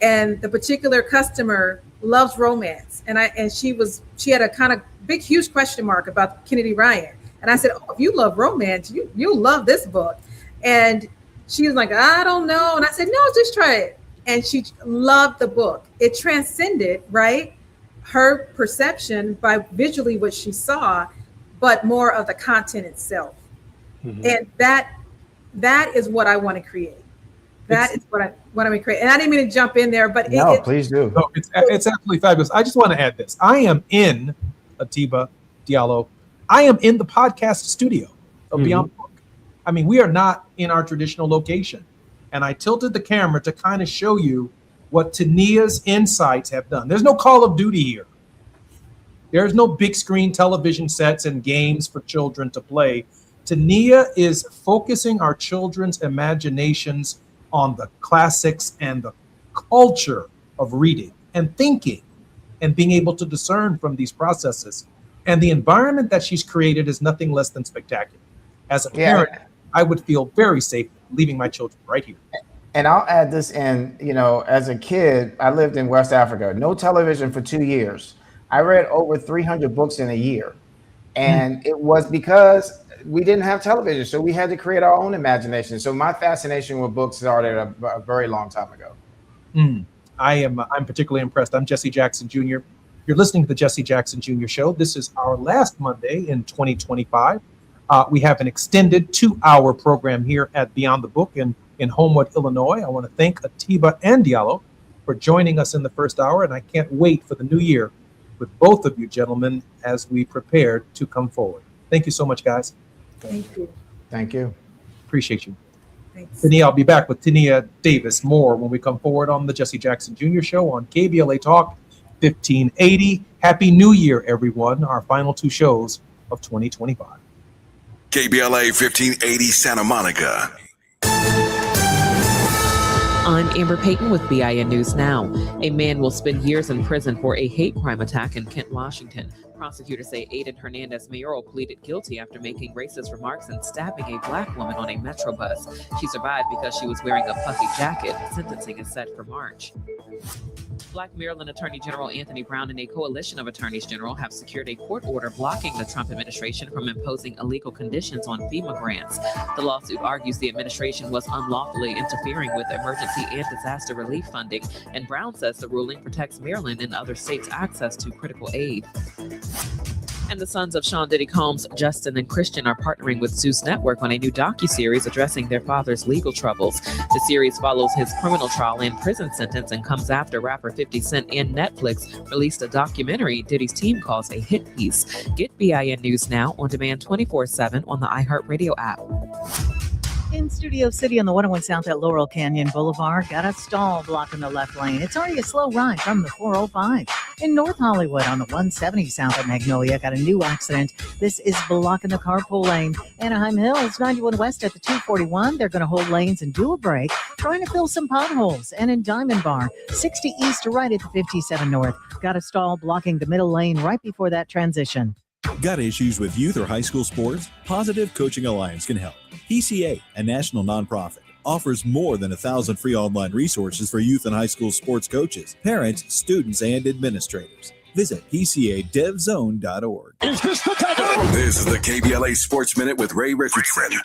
And the particular customer loves romance, and she had a kind of big, huge question mark about Kennedy Ryan. And I said, "Oh, if you love romance, you'll love this book." And she was like, "I don't know." And I said, "No, just try it." And she loved the book. It transcended, right, her perception by visually what she saw, but more of the content itself. Mm-hmm. And that is what I want to create. That is what I want to create. And I didn't mean to jump in there, but
please do.
No, it's absolutely fabulous. I just want to add this. I am in Atiba Diallo. I am in the podcast studio of Beyond the Book. I mean, we are not in our traditional location. And I tilted the camera to kind of show you what Tania's insights have done. There's no Call of Duty here. There's no big screen television sets and games for children to play. Tania is focusing our children's imaginations on the classics and the culture of reading and thinking and being able to discern from these processes. And the environment that she's created is nothing less than spectacular. As a parent, I would feel very safe leaving my children right here.
And I'll add this in, as a kid, I lived in West Africa, no television for 2 years. I read over 300 books in a year. And it was because we didn't have television. So we had to create our own imagination. So my fascination with books started a very long time ago.
I'm particularly impressed. I'm Jesse Jackson Jr. You're listening to the Jesse Jackson Jr. Show. This is our last Monday in 2025. We have an extended 2-hour program here at Beyond the Book in Homewood, Illinois. I want to thank Atiba and Diallo for joining us in the first hour, and I can't wait for the new year with both of you gentlemen as we prepare to come forward. Thank you so much, guys.
Thank you.
Thank you.
Appreciate you.
Thanks.
Tania, I'll be back with Tania Davis more when we come forward on the Jesse Jackson Jr. Show on KBLA Talk 1580. Happy New Year, everyone. Our final 2 shows of 2025.
KBLA 1580 Santa Monica.
I'm Amber Payton with BIN News Now. A man will spend years in prison for a hate crime attack in Kent, Washington. Prosecutors say Aiden Hernandez Mayoral pleaded guilty after making racist remarks and stabbing a black woman on a Metro bus. She survived because she was wearing a puffy jacket. Sentencing is set for March. Black Maryland Attorney General Anthony Brown and a coalition of attorneys general have secured a court order blocking the Trump administration from imposing illegal conditions on FEMA grants. The lawsuit argues the administration was unlawfully interfering with emergency and disaster relief funding, and Brown says the ruling protects Maryland and other states' access to critical aid. And the sons of Sean Diddy Combs, Justin and Christian, are partnering with Zeus Network on a new docuseries addressing their father's legal troubles. The series follows his criminal trial and prison sentence and comes after rapper 50 Cent and Netflix released a documentary Diddy's team calls a hit piece. Get BIN News Now on demand 24/7 on the iHeartRadio app.
In Studio City on the 101 South at Laurel Canyon Boulevard, got a stall blocking the left lane. It's already a slow ride from the 405. In North Hollywood on the 170 South at Magnolia, got a new accident. This is blocking the carpool lane. Anaheim Hills, 91 West at the 241. They're going to hold lanes and do a break, trying to fill some potholes. And in Diamond Bar, 60 East right at the 57 North. Got a stall blocking the middle lane right before that transition.
Got issues with youth or high school sports? Positive Coaching Alliance can help. PCA, a national nonprofit, offers more than 1,000 free online resources for youth and high school sports coaches, parents, students, and administrators. Visit PCADevZone.org.
This is the KBLA Sports Minute with Ray Richardson.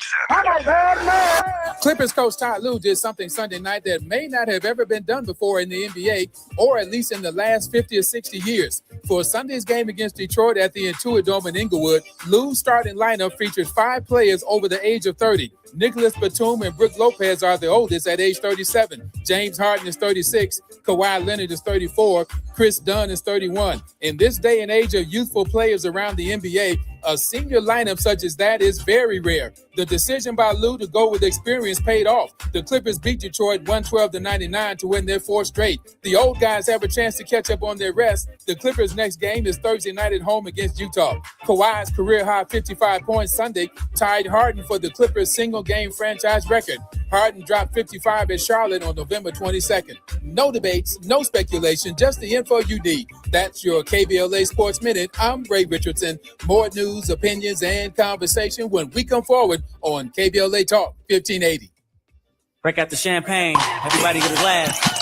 Clippers coach Ty Lue did something Sunday night that may not have ever been done before in the NBA, or at least in the last 50 or 60 years. For Sunday's game against Detroit at the Intuit Dome in Inglewood, Lue's starting lineup featured 5 players over the age of 30. Nicholas Batum and Brook Lopez are the oldest at age 37. James Harden is 36. Kawhi Leonard is 34. Chris Dunn is 31. In this day and age of youthful players around the NBA, a senior lineup such as that is very rare. The decision by Lue to go with experience paid off. The Clippers beat Detroit 112-99 to win their 4th straight. The old guys have a chance to catch up on their rest. The Clippers' next game is Thursday night at home against Utah. Kawhi's career-high 55 points Sunday tied Harden for the Clippers' single-game franchise record. Harden dropped 55 at Charlotte on November 22nd. No debates, no speculation, just the info you need. That's your KBLA Sports Minute. I'm Ray Richardson. More news, opinions, and conversation when we come forward on KBLA Talk 1580.
Break out the champagne. Everybody get a glass.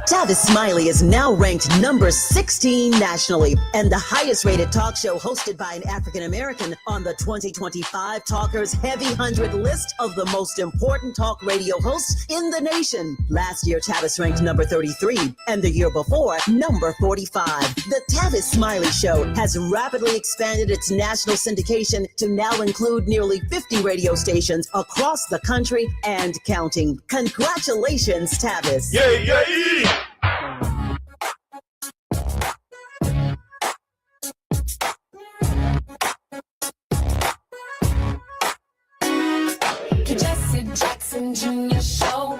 Tavis Smiley is now ranked number 16 nationally and the highest rated talk show hosted by an African American on the 2025 Talkers Heavy 100 list of the most important talk radio hosts in the nation. Last year, Tavis ranked number 33 and the year before, number 45. The Tavis Smiley Show has rapidly expanded its national syndication to now include nearly 50 radio stations across the country and counting. Congratulations, Tavis.
Yay, yay!
The Jesse Jackson Jr. Show.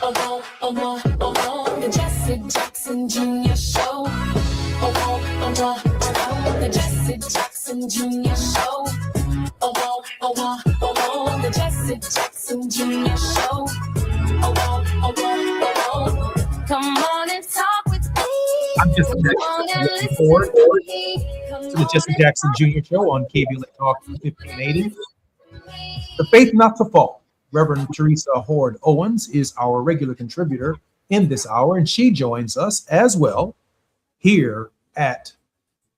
Oh, oh, oh, oh, the Jesse Jackson Jr. Show. Oh, oh, oh, the Jesse Jackson Jr. Show. Oh, oh, oh, the Jesse Jackson Jr. Show. Oh, oh, come on and talk with me.
I'm just looking forward to the Jesse Jackson Jr. Show on KBLA Talk 1580. The Faith Not to Fall. Reverend Teresa Horde Owens is our regular contributor in this hour, and she joins us as well here at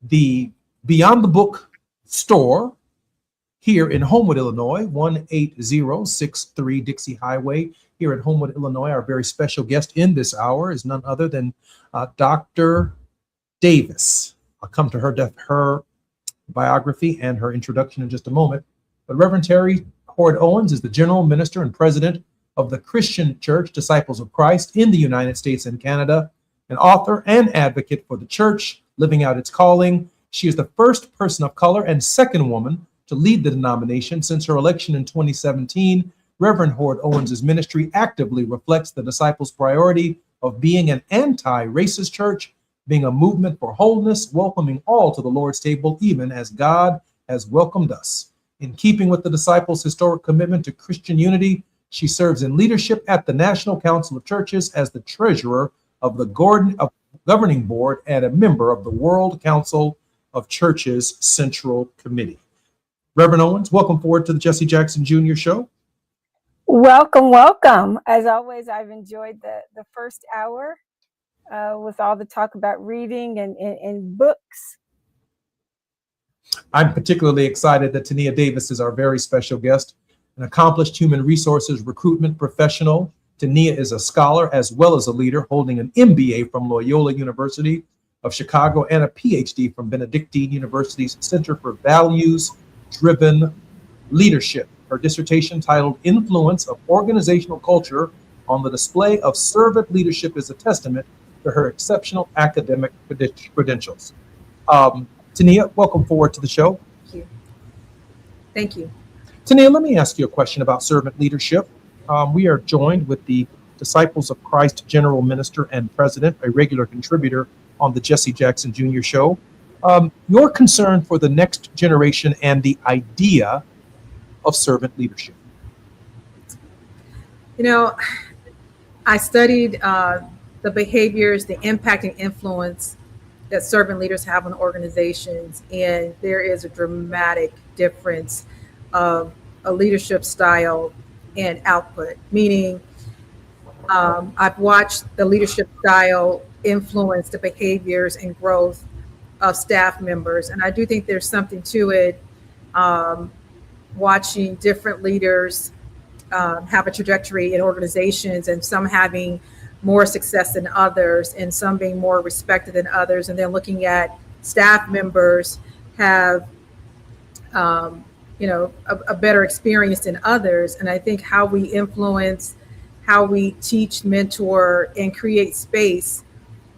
the Beyond the Book store here in Homewood, Illinois, 18063 Dixie Highway here in Homewood, Illinois. Our very special guest in this hour is none other than Dr. Davis. I'll come to her biography and her introduction in just a moment. But Reverend Terry Horde Owens is the general minister and president of the Christian Church Disciples of Christ in the United States and Canada, an author and advocate for the church living out its calling. She is the first person of color and second woman to lead the denomination. Since her election in 2017, Reverend Horde Owens' ministry actively reflects the disciples' priority of being an anti-racist church, being a movement for wholeness, welcoming all to the Lord's table, even as God has welcomed us. In keeping with the disciples' historic commitment to Christian unity, she serves in leadership at the National Council of Churches as the treasurer of the governing board and a member of the World Council of Churches Central Committee. Reverend Owens, welcome forward to the Jesse Jackson Jr. Show.
Welcome, welcome. As always, I've enjoyed the first hour with all the talk about reading and books.
I'm particularly excited that Tania Davis is our very special guest, an accomplished human resources recruitment professional. Tania is a scholar as well as a leader, holding an MBA from Loyola University of Chicago and a PhD from Benedictine University's Center for Values-Driven Leadership. Her dissertation, titled Influence of Organizational Culture on the Display of Servant Leadership, is a testament to her exceptional academic credentials. Tania, welcome forward to the show.
Thank you. Thank you.
Tania, let me ask you a question about servant leadership. We are joined with the Disciples of Christ General Minister and President, a regular contributor on the Jesse Jackson Jr. Show. Your concern for the next generation and the idea of servant leadership.
You know, I studied the behaviors, the impact and influence that servant leaders have on organizations, and there is a dramatic difference of a leadership style and output, meaning I've watched the leadership style influence the behaviors and growth of staff members. And I do think there's something to it, watching different leaders have a trajectory in organizations, and some having more success than others, and some being more respected than others, and then looking at staff members have a better experience than others. And I think how we influence, how we teach, mentor, and create space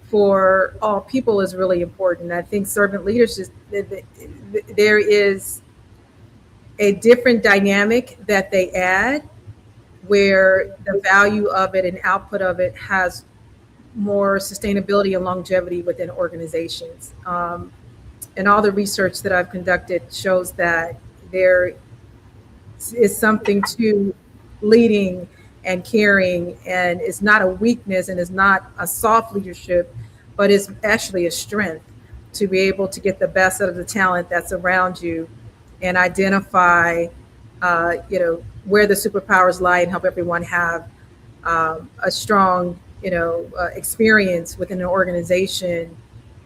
for all people is really important. I think servant leadership, there is a different dynamic that they add, where the value of it and output of it has more sustainability and longevity within organizations. And all the research that I've conducted shows that there is something to leading and caring, and it's not a weakness, and it's not a soft leadership, but it's actually a strength to be able to get the best out of the talent that's around you and identify where the superpowers lie, and help everyone have a strong experience within an organization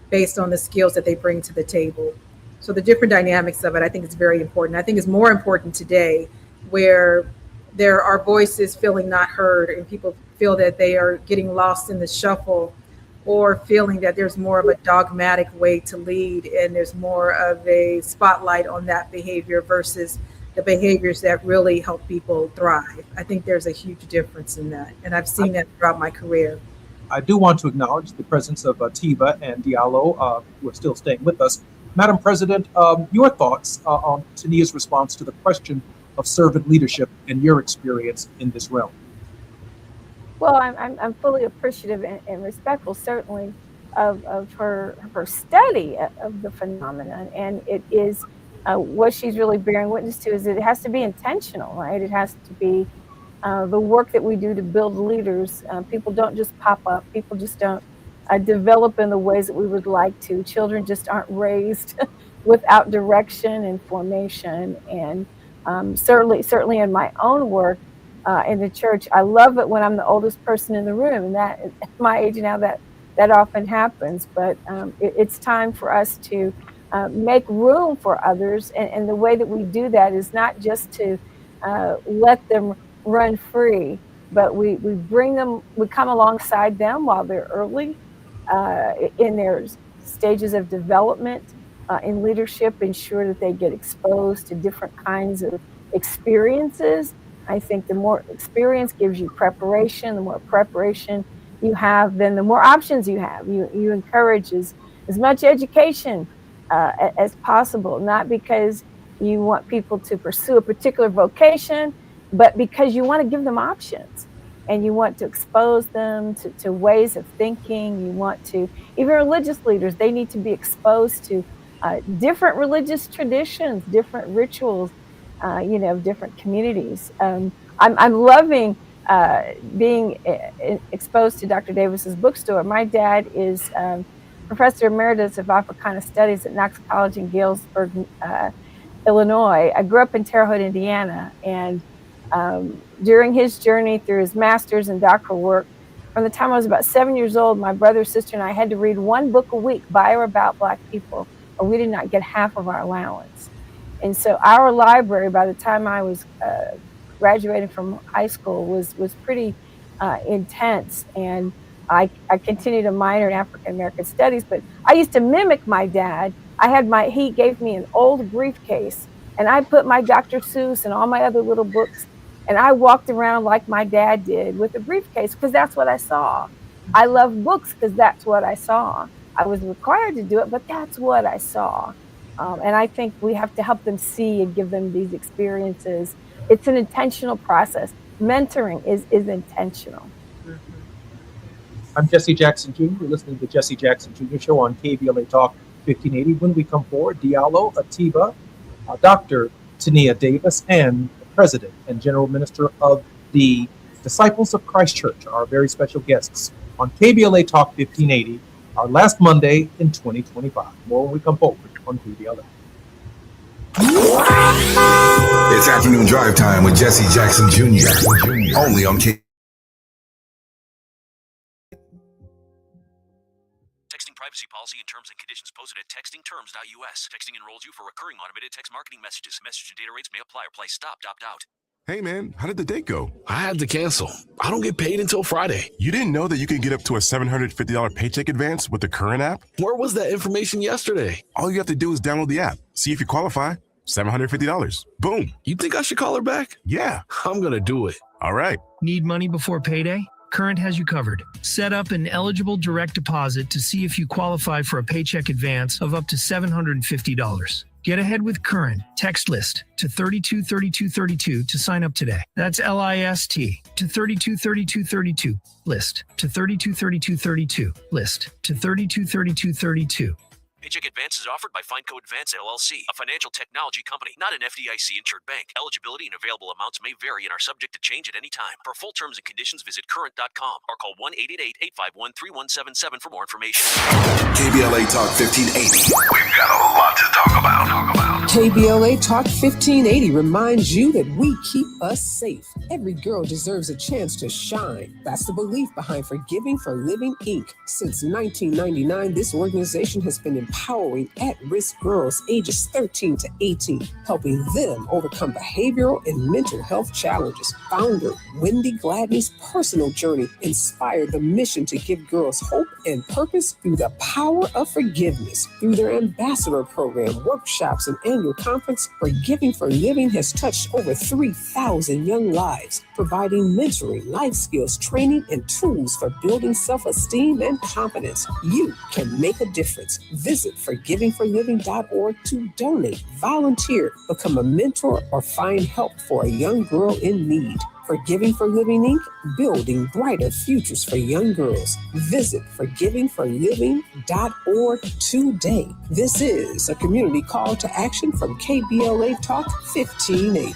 based on the skills that they bring to the table. So the different dynamics of it, I think, is very important. I think it's more important today, where there are voices feeling not heard, and people feel that they are getting lost in the shuffle, or feeling that there's more of a dogmatic way to lead, and there's more of a spotlight on that behavior versus the behaviors that really help people thrive. I think there's a huge difference in that, and I've seen that throughout my career.
I do want to acknowledge the presence of Tiba and Diallo, who are still staying with us. Madam President, your thoughts on Tania's response to the question of servant leadership and your experience in this realm?
Well, I'm fully appreciative and respectful, certainly, of her study of the phenomenon, and it is what she's really bearing witness to is it has to be intentional, right? It has to be the work that we do to build leaders. People don't just pop up. People just don't develop in the ways that we would like to. Children just aren't raised without direction and formation. And certainly in my own work in the church, I love it when I'm the oldest person in the room. And that at my age now, that often happens. But it's time for us to make room for others. And the way that we do that is not just to let them run free, but we bring them, we come alongside them while they're early in their stages of development in leadership, ensure that they get exposed to different kinds of experiences. I think the more experience gives you preparation. The more preparation you have, then the more options you have. You encourage as much education as possible, not because you want people to pursue a particular vocation, but because you want to give them options, and you want to expose them to ways of thinking. You want to, even religious leaders, they need to be exposed to different religious traditions, different rituals, different communities. I'm loving being exposed to Dr. Davis's bookstore. My dad is Professor Emeritus of Africana Studies at Knox College in Galesburg, Illinois. I grew up in Terre Haute, Indiana, and during his journey through his master's and doctoral work, from the time I was about 7 years old, my brother, sister, and I had to read one book a week by or about Black people, or we did not get half of our allowance. And so our library, by the time I was graduating from high school, was pretty intense. And I continued to minor in African American studies, but I used to mimic my dad. He gave me an old briefcase, and I put my Dr. Seuss and all my other little books, and I walked around like my dad did with a briefcase, because that's what I saw. I love books because that's what I saw. I was required to do it, but that's what I saw. And I think we have to help them see and give them these experiences. It's an intentional process. Mentoring is intentional.
I'm Jesse Jackson Jr. You're listening to Jesse Jackson Jr. Show on KBLA Talk 1580. When we come forward, Diallo, Atiba, Dr. Tania Davis, and the President and General Minister of the Disciples of Christ Church, our very special guests on KBLA Talk 1580, our last Monday in 2025. More when we come forward on KBLA.
It's afternoon drive time with Jesse Jackson Jr. Only on K.
Privacy policy and terms and conditions posted at textingterms.us. Texting enrolls you for recurring automated text marketing messages. Message and data rates may apply or price stopped. Opt out.
Hey man, how did the date go?
I had to cancel. I don't get paid until Friday.
You didn't know that you can get up to a $750 paycheck advance with the Current app?
Where was that information yesterday?
All you have to do is download the app, see if you qualify. $750. Boom.
You think I should call her back?
Yeah.
I'm going to do it.
All right.
Need money before payday? Current has you covered. Set up an eligible direct deposit to see if you qualify for a paycheck advance of up to $750. Get ahead with Current. Text list to 323232 to sign up today. That's LIST to 323232. List to 323232. List to 323232.
Paycheck advance is offered by FindCo Advance LLC, a financial technology company, not an FDIC-insured bank. Eligibility and available amounts may vary and are subject to change at any time. For full terms and conditions, visit current.com or call 1-888-851-3177 for more information.
KBLA Talk 1580. We've got a lot to talk about.
KBLA Talk 1580 reminds you that we keep us safe. Every girl deserves a chance to shine. That's the belief behind Forgiving for Living, Inc. Since 1999, this organization has been empowering at-risk girls ages 13 to 18, helping them overcome behavioral and mental health challenges. Founder Wendy Gladney's personal journey inspired the mission to give girls hope and purpose through the power of forgiveness. Through their ambassador program, workshops, and annual conference, Forgiving for Living has touched over 3,000 young lives, providing mentoring, life skills, training, and tools for building self-esteem and confidence. You can make a difference. Visit forgivingforliving.org to donate, volunteer, become a mentor, or find help for a young girl in need. Forgiving for Living, Inc., building brighter futures for young girls. Visit forgivingforliving.org today. This is a community call to action from KBLA Talk 1580.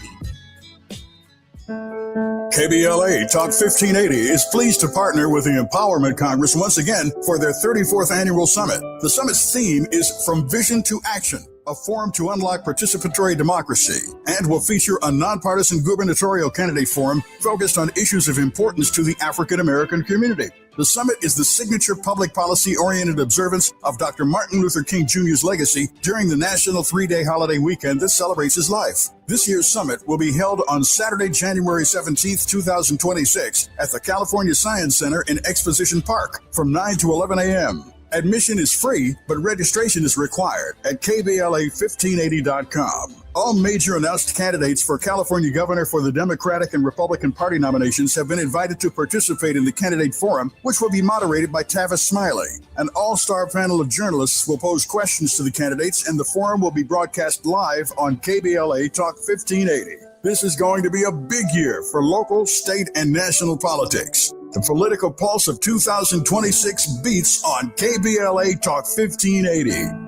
KBLA Talk 1580 is pleased to partner with the Empowerment Congress once again for their 34th annual summit. The summit's theme is From Vision to Action, a forum to unlock participatory democracy, and will feature a nonpartisan gubernatorial candidate forum focused on issues of importance to the African American community. The summit is the signature public policy-oriented observance of Dr. Martin Luther King Jr.'s legacy during the national 3-day holiday weekend that celebrates his life. This year's summit will be held on Saturday, January 17th, 2026 at the California Science Center in Exposition Park from 9 to 11 a.m. Admission is free, but registration is required at KBLA1580.com. All major announced candidates for California governor for the Democratic and Republican Party nominations have been invited to participate in the candidate forum, which will be moderated by Tavis Smiley. An all-star panel of journalists will pose questions to the candidates, and the forum will be broadcast live on KBLA Talk 1580. This is going to be a big year for local, state, and national politics. The political pulse of 2026 beats on KBLA Talk 1580.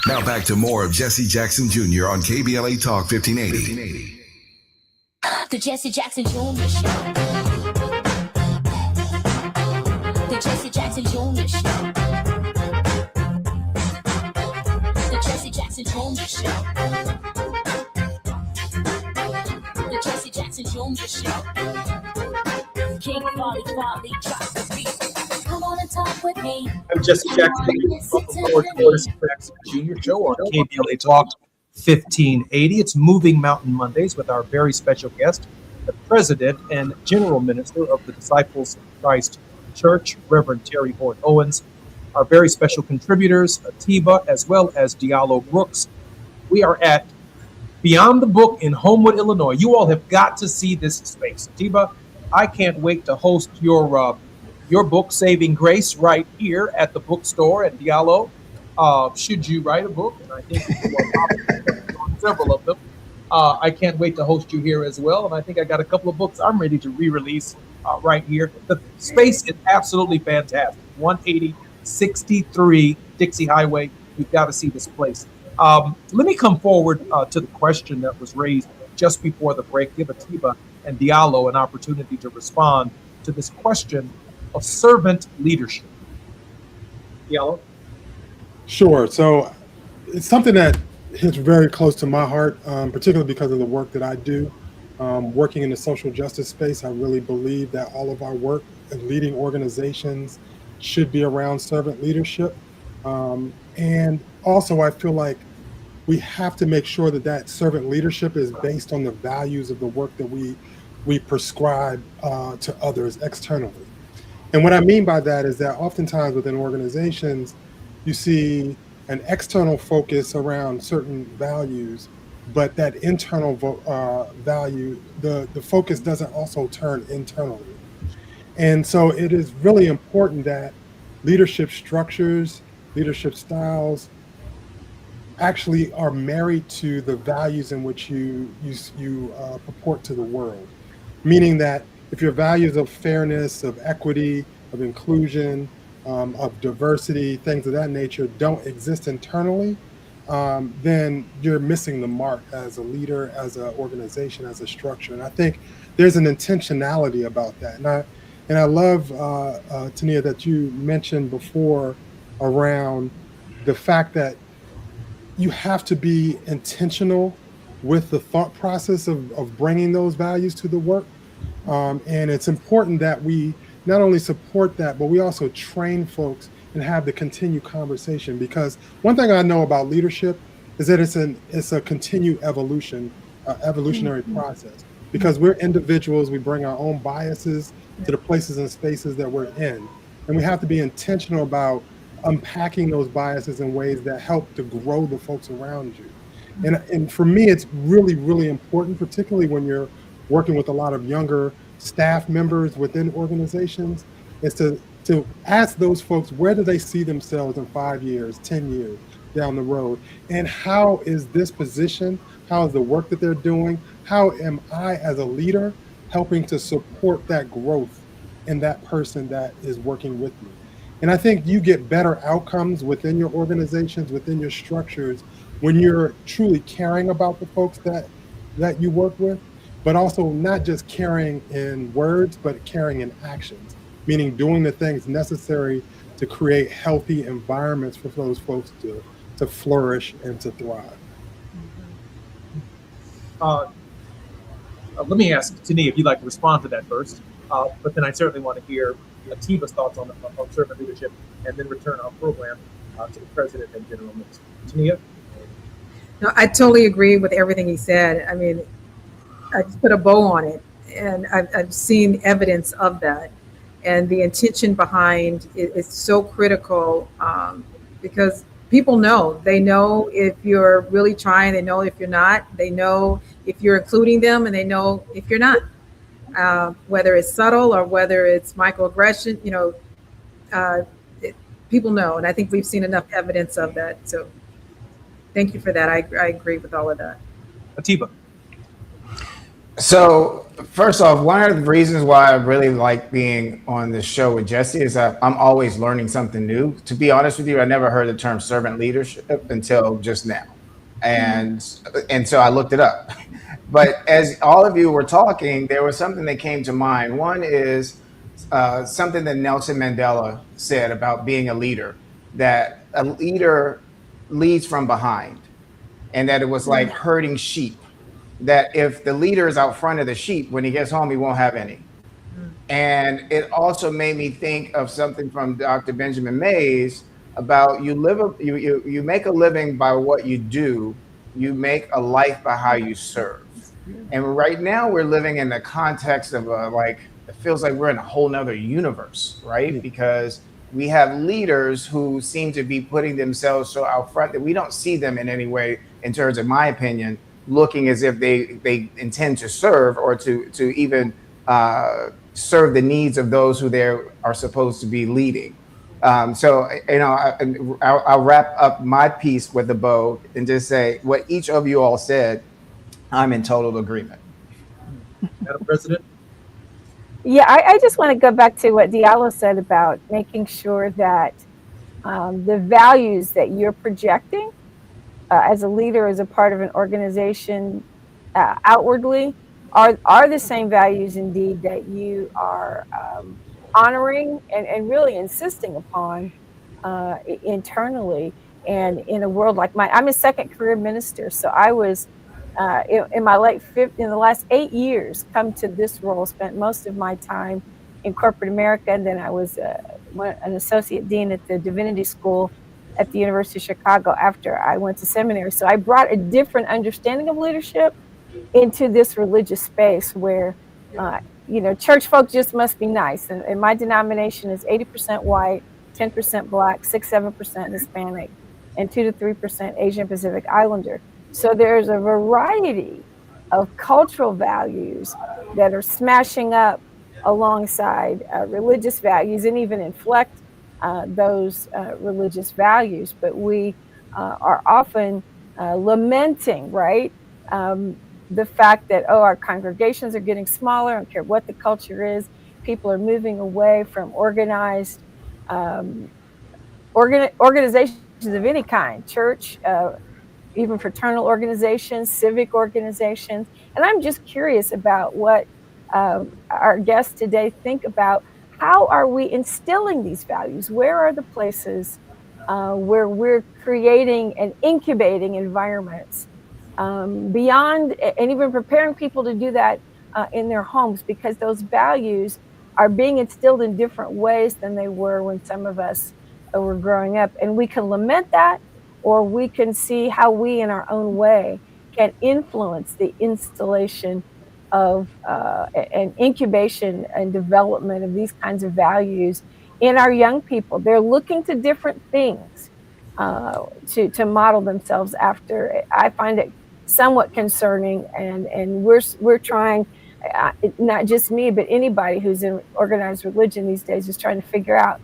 Now back to more of Jesse Jackson Jr. on KBLA Talk 1580.
The Jesse Jackson Jr. Show. The Jesse Jackson Jr. Show. The Jesse Jackson Jr. Show. The Jesse Jackson Jr. Show. King Volley, drop the beat. Come on and talk with me.
I'm Jesse Jackson. Welcome aboard the Jesse Jackson Jr. Show on KBLA Talk 1580. It's Moving Mountain Mondays with our very special guest, the President and General Minister of the Disciples of Christ Church, Reverend Terry Horn Owens. Our very special contributors, Atiba, as well as Diallo Brooks. We are at Beyond the Book in Homewood, Illinois. You all have got to see this space. Atiba, I can't wait to host your book, Saving Grace, right here at the bookstore. And Diallo, should you write a book, and I think several of them, I can't wait to host you here as well. And I think I got a couple of books I'm ready to re-release right here. The space is absolutely fantastic. 18063 Dixie Highway. You've got to see this place. Let me come forward to the question that was raised just before the break. Give Atiba and Diallo an opportunity to respond to this question of servant leadership. Diallo?
Sure. So it's something that hits very close to my heart, particularly because of the work that I do. Working in the social justice space, I really believe that all of our work in leading organizations, should be around servant leadership. And also, I feel like we have to make sure that that servant leadership is based on the values of the work that we prescribe to others externally. And what I mean by that is that oftentimes within organizations, you see an external focus around certain values, but that internal value, the focus doesn't also turn internally. And so it is really important that leadership structures, leadership styles actually are married to the values in which you purport to the world. Meaning that if your values of fairness, of equity, of inclusion, of diversity, things of that nature don't exist internally, then you're missing the mark as a leader, as an organization, as a structure. And I think there's an intentionality about that. And I love, Tania, that you mentioned before around the fact that you have to be intentional with the thought process of bringing those values to the work. And it's important that we not only support that, but we also train folks and have the continued conversation. Because one thing I know about leadership is that it's a continued evolutionary process. Because we're individuals, we bring our own biases to the places and spaces that we're in. And we have to be intentional about unpacking those biases in ways that help to grow the folks around you. And for me, it's really, really important, particularly when you're working with a lot of younger staff members within organizations, is to ask those folks, where do they see themselves in 5 years, 10 years down the road? And how is this position, how is the work that they're doing, how am I as a leader helping to support that growth in that person that is working with me? And I think you get better outcomes within your organizations, within your structures, when you're truly caring about the folks that you work with, but also not just caring in words, but caring in actions, meaning doing the things necessary to create healthy environments for those folks to flourish and to thrive.
Let me ask Tania if you'd like to respond to that first, but then I certainly want to hear Atiba's thoughts on servant leadership, and then return our program to the president and general minister. Tania?
No, I totally agree with everything he said. I mean, I just put a bow on it, and I've seen evidence of that. And the intention behind it is so critical, because people know. They know if you're really trying, they know if you're not, they know if you're including them, and they know if you're not. Whether it's subtle or whether it's microaggression, people know. And I think we've seen enough evidence of that. So thank you for that. I agree with all of that.
Atiba.
So first off, one of the reasons why I really like being on this show with Jesse is that I'm always learning something new. To be honest with you, I never heard the term servant leadership until just now. And so I looked it up. But as all of you were talking, there was something that came to mind. One is something that Nelson Mandela said about being a leader, that a leader leads from behind, and that it was like herding sheep, that if the leader is out front of the sheep, when he gets home, he won't have any. And it also made me think of something from Dr. Benjamin Mays about you make a living by what you do, you make a life by how you serve. And right now we're living in the context of it feels like we're in a whole nother universe, right? Because we have leaders who seem to be putting themselves so out front that we don't see them in any way, in terms of my opinion, looking as if they intend to serve or to even serve the needs of those who they are supposed to be leading. So, I'll wrap up my piece with a bow and just say what each of you all said, I'm in total agreement.
Madam President?
Yeah, I just want to go back to what Diallo said about making sure that the values that you're projecting as a leader, as a part of an organization outwardly, are the same values indeed that you are honoring and really insisting upon internally. And in a world like mine, I'm a second career minister, so I was in the last 8 years come to this role, spent most of my time in corporate America, and then I was an associate dean at the Divinity School at the University of Chicago after I went to seminary. So I brought a different understanding of leadership into this religious space where, church folk just must be nice. And my denomination is 80% white, 10% black, 6-7% Hispanic, and 2 to 3% Asian Pacific Islander. So there's a variety of cultural values that are smashing up alongside religious values and even inflect those religious values. But we are often lamenting, right? The fact that, our congregations are getting smaller. I don't care what the culture is. People are moving away from organized organizations of any kind, church, even fraternal organizations, civic organizations. And I'm just curious about what our guests today think about. How are we instilling these values? Where are the places where we're creating and incubating environments beyond, and even preparing people to do that in their homes, because those values are being instilled in different ways than they were when some of us were growing up. And we can lament that, or we can see how we in our own way can influence the installation of and incubation and development of these kinds of values in our young people. They're looking to different things to model themselves after. I find it somewhat concerning, and we're trying, not just me, but anybody who's in organized religion these days is trying to figure out.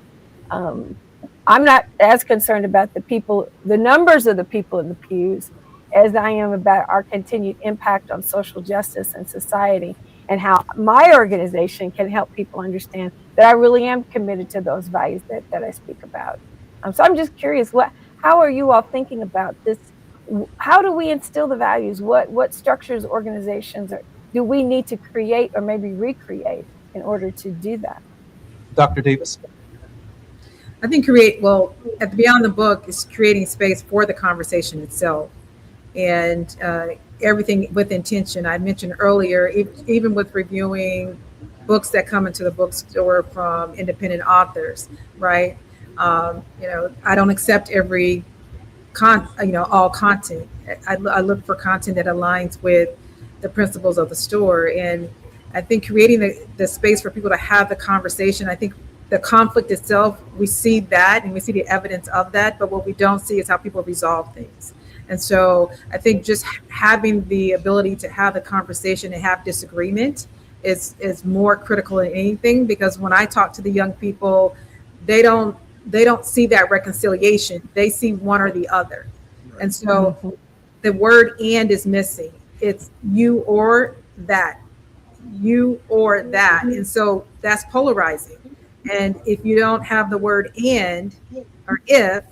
I'm not as concerned about the numbers of the people in the pews, as I am about our continued impact on social justice and society, and how my organization can help people understand that I really am committed to those values that I speak about. So I'm just curious, how are you all thinking about this? How do we instill the values? What structures, organizations do we need to create or maybe recreate in order to do that?
Dr. Davis?
I think Beyond the Book is creating space for the conversation itself, and everything with intention. I mentioned earlier, even with reviewing books that come into the bookstore from independent authors, right? I don't accept every all content. I look for content that aligns with the principles of the store, and I think creating the space for people to have the conversation. I think the conflict itself, we see that and we see the evidence of that, but what we don't see is how people resolve things. And so I think just having the ability to have the conversation and have disagreement is more critical than anything, because when I talk to the young people, they don't see that reconciliation. They see one or the other. Right. And so the word "and" is missing. It's you or that, you or that. And so that's polarizing. And if you don't have the word "and" or "if,"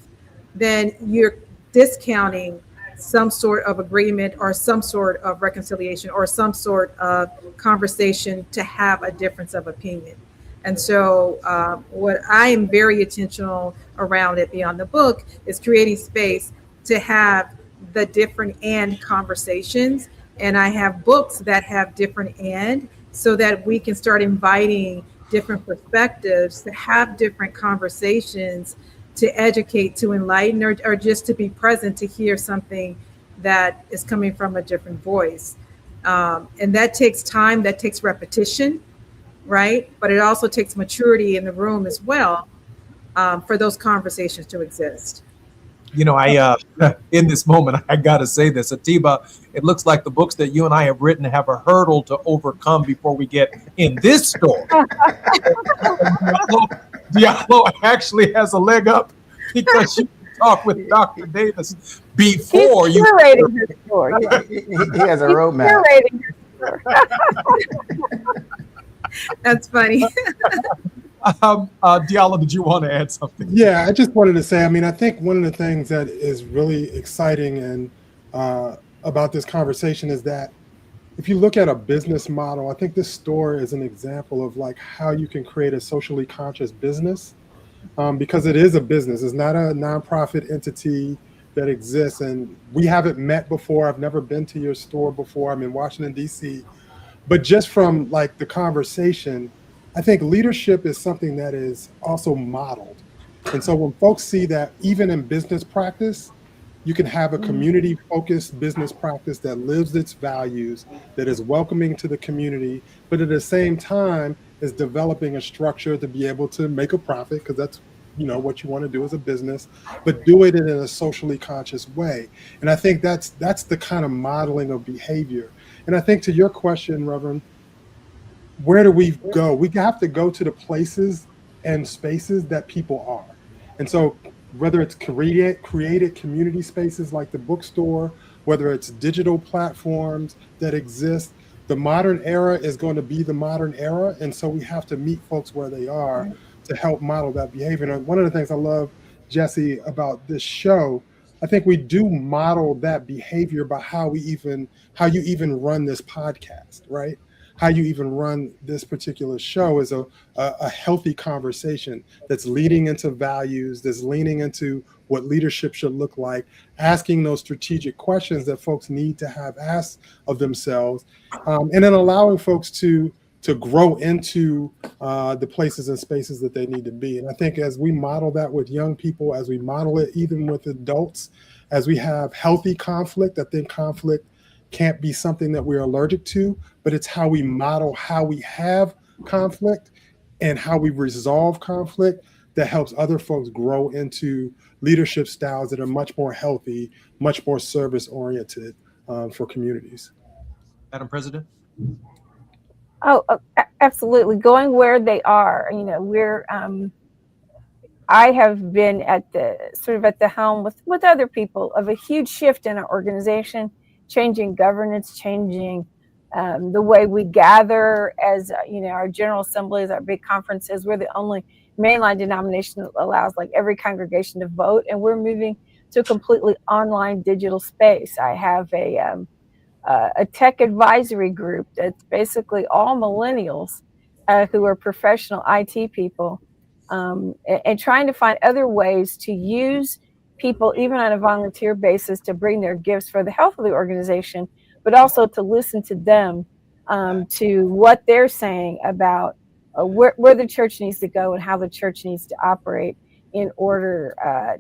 then you're discounting some sort of agreement or some sort of reconciliation or some sort of conversation to have a difference of opinion. And so what I am very intentional around it Beyond the Book is creating space to have the different "and" conversations. And I have books that have different "and" so that we can start inviting different perspectives to have different conversations, to educate, to enlighten, or just to be present to hear something that is coming from a different voice. And that takes time, that takes repetition, right? But it also takes maturity in the room as well for those conversations to exist.
In this moment, I got to say this, Atiba, it looks like the books that you and I have written have a hurdle to overcome before we get in this store. Diallo actually has a leg up because you talk with Dr. Davis before you.
Curating his store.
Yeah. He has a roadmap.
Curating his store.
That's funny.
Diallo, did you want to add something?
Yeah, I just wanted to say, I think one of the things that is really exciting and about this conversation is that if you look at a business model, I think this store is an example of like how you can create a socially conscious business, because it is a business. It's not a nonprofit entity that exists. And we haven't met before. I've never been to your store before. I'm in Washington, D.C. But just from like the conversation, I think leadership is something that is also modeled. And so when folks see that even in business practice, you can have a community-focused business practice that lives its values, that is welcoming to the community, but at the same time is developing a structure to be able to make a profit, because that's what you want to do as a business, but do it in a socially conscious way. And I think that's the kind of modeling of behavior. And I think to your question, Reverend, where do we go? We have to go to the places and spaces that people are. And so whether it's created community spaces like the bookstore, whether it's digital platforms that exist, the modern era is going to be the modern era. And so we have to meet folks where they are to help model that behavior. And one of the things I love, Jesse, about this show, I think we do model that behavior by how you even run this podcast, right? How you even run this particular show is a healthy conversation that's leading into values, that's leaning into what leadership should look like, asking those strategic questions that folks need to have asked of themselves, and then allowing folks to grow into the places and spaces that they need to be. And I think as we model that with young people, as we model it even with adults, as we have healthy conflict, I think conflict can't be something that we're allergic to, but it's how we model how we have conflict and how we resolve conflict that helps other folks grow into leadership styles that are much more healthy, much more service oriented for communities.
Madam President?
Oh, absolutely. Going where they are. I have been at the helm with other people of a huge shift in our organization, changing governance, changing the way we gather as, our general assemblies, our big conferences. We're the only mainline denomination that allows every congregation to vote, and we're moving to a completely online digital space. I have a tech advisory group that's basically all millennials who are professional IT people, and trying to find other ways to use people, even on a volunteer basis, to bring their gifts for the health of the organization, but also to listen to them, to what they're saying about where the church needs to go and how the church needs to operate in order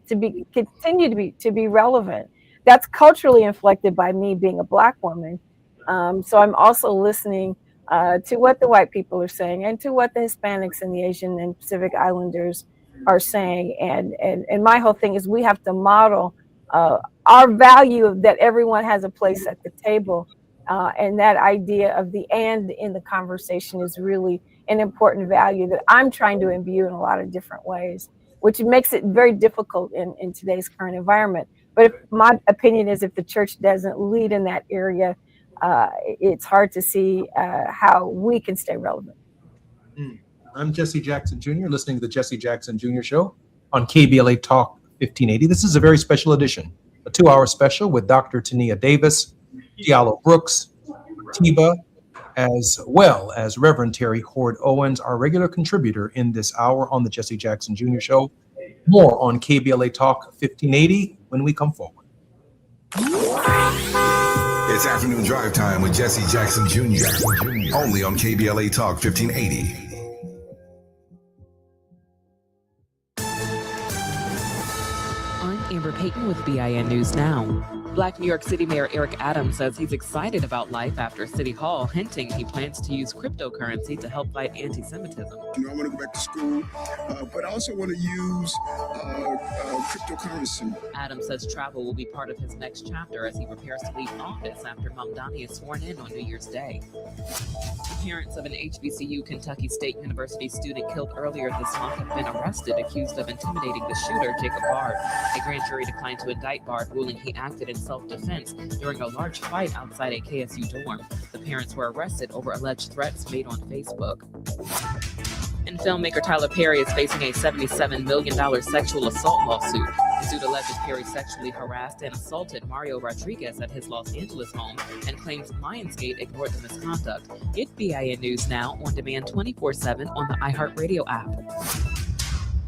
to continue to be relevant. That's culturally inflected by me being a Black woman. So I'm also listening to what the white people are saying and to what the Hispanics and the Asian and Pacific Islanders are saying. And my whole thing is we have to model our value of that everyone has a place at the table. And that idea of the and in the conversation is really an important value that I'm trying to imbue in a lot of different ways, which makes it very difficult in today's current environment. But my opinion is if the church doesn't lead in that area, it's hard to see how we can stay relevant.
I'm Jesse Jackson Jr., listening to the Jesse Jackson Jr. Show on KBLA Talk 1580. This is a very special edition, a 2-hour special with Dr. Tania Davis, Diallo Brooks, Tiba, as well as Reverend Terry Hord Owens, our regular contributor in this hour on the Jesse Jackson Jr. Show. More on KBLA Talk 1580 when we come forward.
It's afternoon drive time with Jesse Jackson Jr. Only on KBLA Talk 1580.
I'm Amber Payton with BIN News Now. Black New York City Mayor Eric Adams says he's excited about life after City Hall, hinting he plans to use cryptocurrency to help fight anti-Semitism.
I want to go back to school, but I also want to use cryptocurrency.
Adams says travel will be part of his next chapter as he prepares to leave office after Mamdani is sworn in on New Year's Day. The parents of an HBCU Kentucky State University student killed earlier this month have been arrested, accused of intimidating the shooter, Jacob Bard. A grand jury declined to indict Bard, ruling he acted in self-defense during a large fight outside a KSU dorm. The parents were arrested over alleged threats made on Facebook. And filmmaker Tyler Perry is facing a $77 million sexual assault lawsuit. The suit alleges Perry sexually harassed and assaulted Mario Rodriguez at his Los Angeles home and claims Lionsgate ignored the misconduct. Get BIN News Now on demand 24/7 on the iHeartRadio app.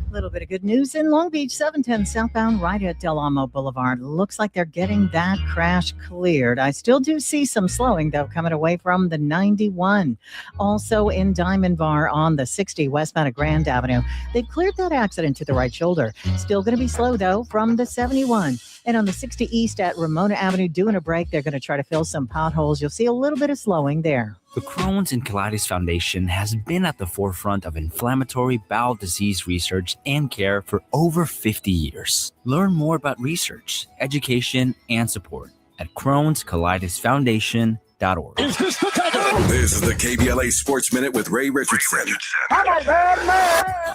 A little bit of good news in Long Beach, 710 southbound right at Del Amo Boulevard. Looks like they're getting that crash cleared. I still do see some slowing, though, coming away from the 91. Also in Diamond Bar on the 60 westbound of Grand Avenue. They've cleared that accident to the right shoulder. Still going to be slow, though, from the 71. And on the 60 east at Ramona Avenue, doing a break, they're going to try to fill some potholes. You'll see a little bit of slowing there.
The Crohn's and Colitis Foundation has been at the forefront of inflammatory bowel disease research and care for over 50 years. Learn more about research, education, and support at Crohn'sColitisFoundation.org.
This is the KBLA Sports Minute with Ray Richardson.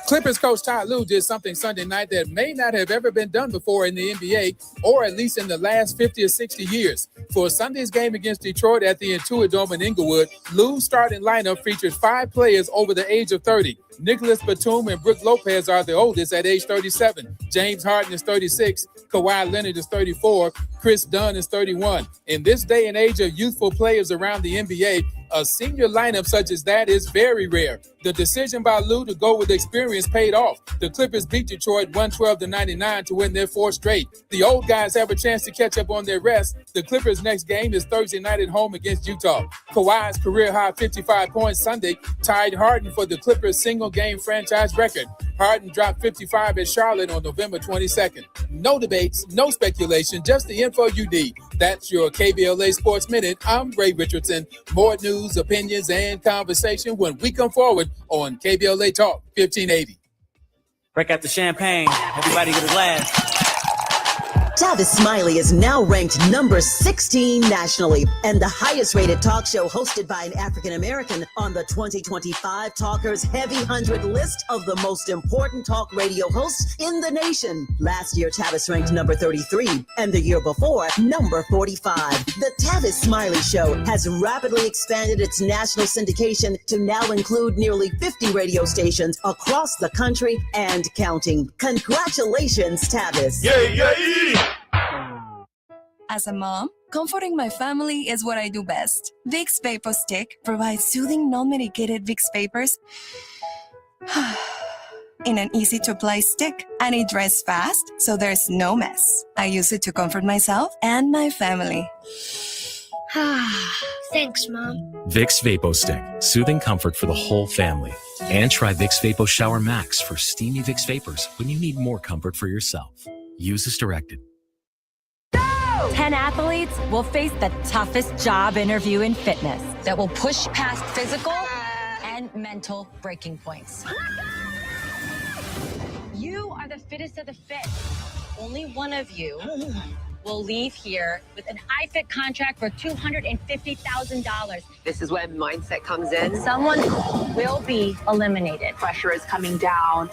Clippers coach Ty Lue did something Sunday night that may not have ever been done before in the NBA, or at least in the last 50 or 60 years. For Sunday's game against Detroit at the Intuit Dome in Inglewood, Lue's starting lineup featured 5 players over the age of 30. Nicholas Batum and Brook Lopez are the oldest at age 37. James Harden is 36. Kawhi Leonard is 34. Chris Dunn is 31. In this day and age of youthful players around the NBA, a senior lineup such as that is very rare. The decision by Lue to go with experience paid off. The Clippers beat Detroit 112-99 to win their 4th straight. The old guys have a chance to catch up on their rest. The Clippers' next game is Thursday night at home against Utah. Kawhi's career-high 55 points Sunday tied Harden for the Clippers' single-game franchise record. Harden dropped 55 at Charlotte on November 22nd. No debates, no speculation, just the info you need. That's your KBLA Sports Minute. I'm Ray Richardson. More news, opinions, and conversation when we come forward on KBLA Talk 1580.
Break out the champagne. Everybody get a glass.
Tavis Smiley is now ranked number 16 nationally and the highest rated talk show hosted by an African American on the 2025 Talkers Heavy 100 list of the most important talk radio hosts in the nation. Last year, Tavis ranked number 33 and the year before, number 45. The Tavis Smiley Show has rapidly expanded its national syndication to now include nearly 50 radio stations across the country and counting. Congratulations, Tavis.
Yay! As a mom, comforting my family is what I do best. Vicks Vapor Stick provides soothing, non-medicated Vicks vapors in an easy-to-apply stick, and it dries fast, so there's no mess. I use it to comfort myself and my family.
Thanks, Mom.
Vicks Vapo Stick, soothing comfort for the whole family. And try Vicks Vapo Shower Max for steamy Vicks Vapors when you need more comfort for yourself. Use as directed.
10 athletes will face the toughest job interview in fitness that will push past physical and mental breaking points. You are the fittest of the fit. Only one of you will leave here with an iFit contract for $250,000.
This is when mindset comes in.
Someone will be eliminated.
Pressure is coming down.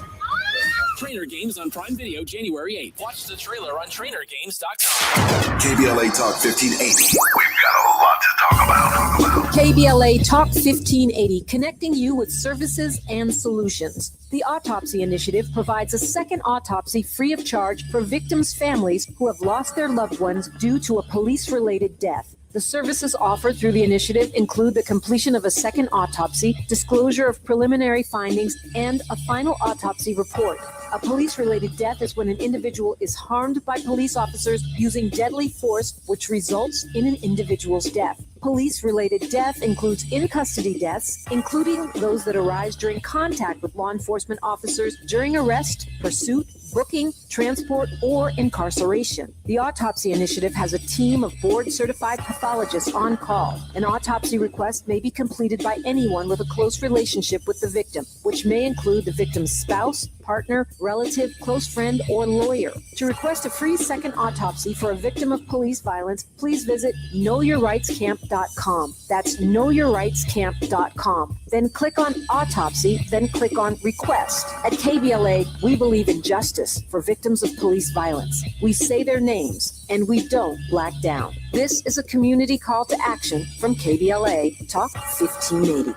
Trainer Games on Prime Video January 8th. Watch the trailer on trainergames.com.
KBLA Talk 1580. We've got a lot to talk about.
KBLA Talk 1580, connecting you with services and solutions. The Autopsy Initiative provides a second autopsy free of charge for victims' families who have lost their loved ones due to a police-related death. The services offered through the initiative include the completion of a second autopsy, disclosure of preliminary findings, and a final autopsy report. A police-related death is when an individual is harmed by police officers using deadly force, which results in an individual's death. Police-related death includes in-custody deaths, including those that arise during contact with law enforcement officers during arrest, pursuit, booking, transport, or incarceration. The Autopsy Initiative has a team of board-certified pathologists on call. An autopsy request may be completed by anyone with a close relationship with the victim, which may include the victim's spouse, partner, relative, close friend, or lawyer. To request a free second autopsy for a victim of police violence, please visit knowyourrightscamp.com. That's knowyourrightscamp.com. Then click on Autopsy, then click on Request. At KBLA, we believe in justice for victims of police violence. We say their names, and we don't black down. This is a community call to action from KBLA Talk 1580.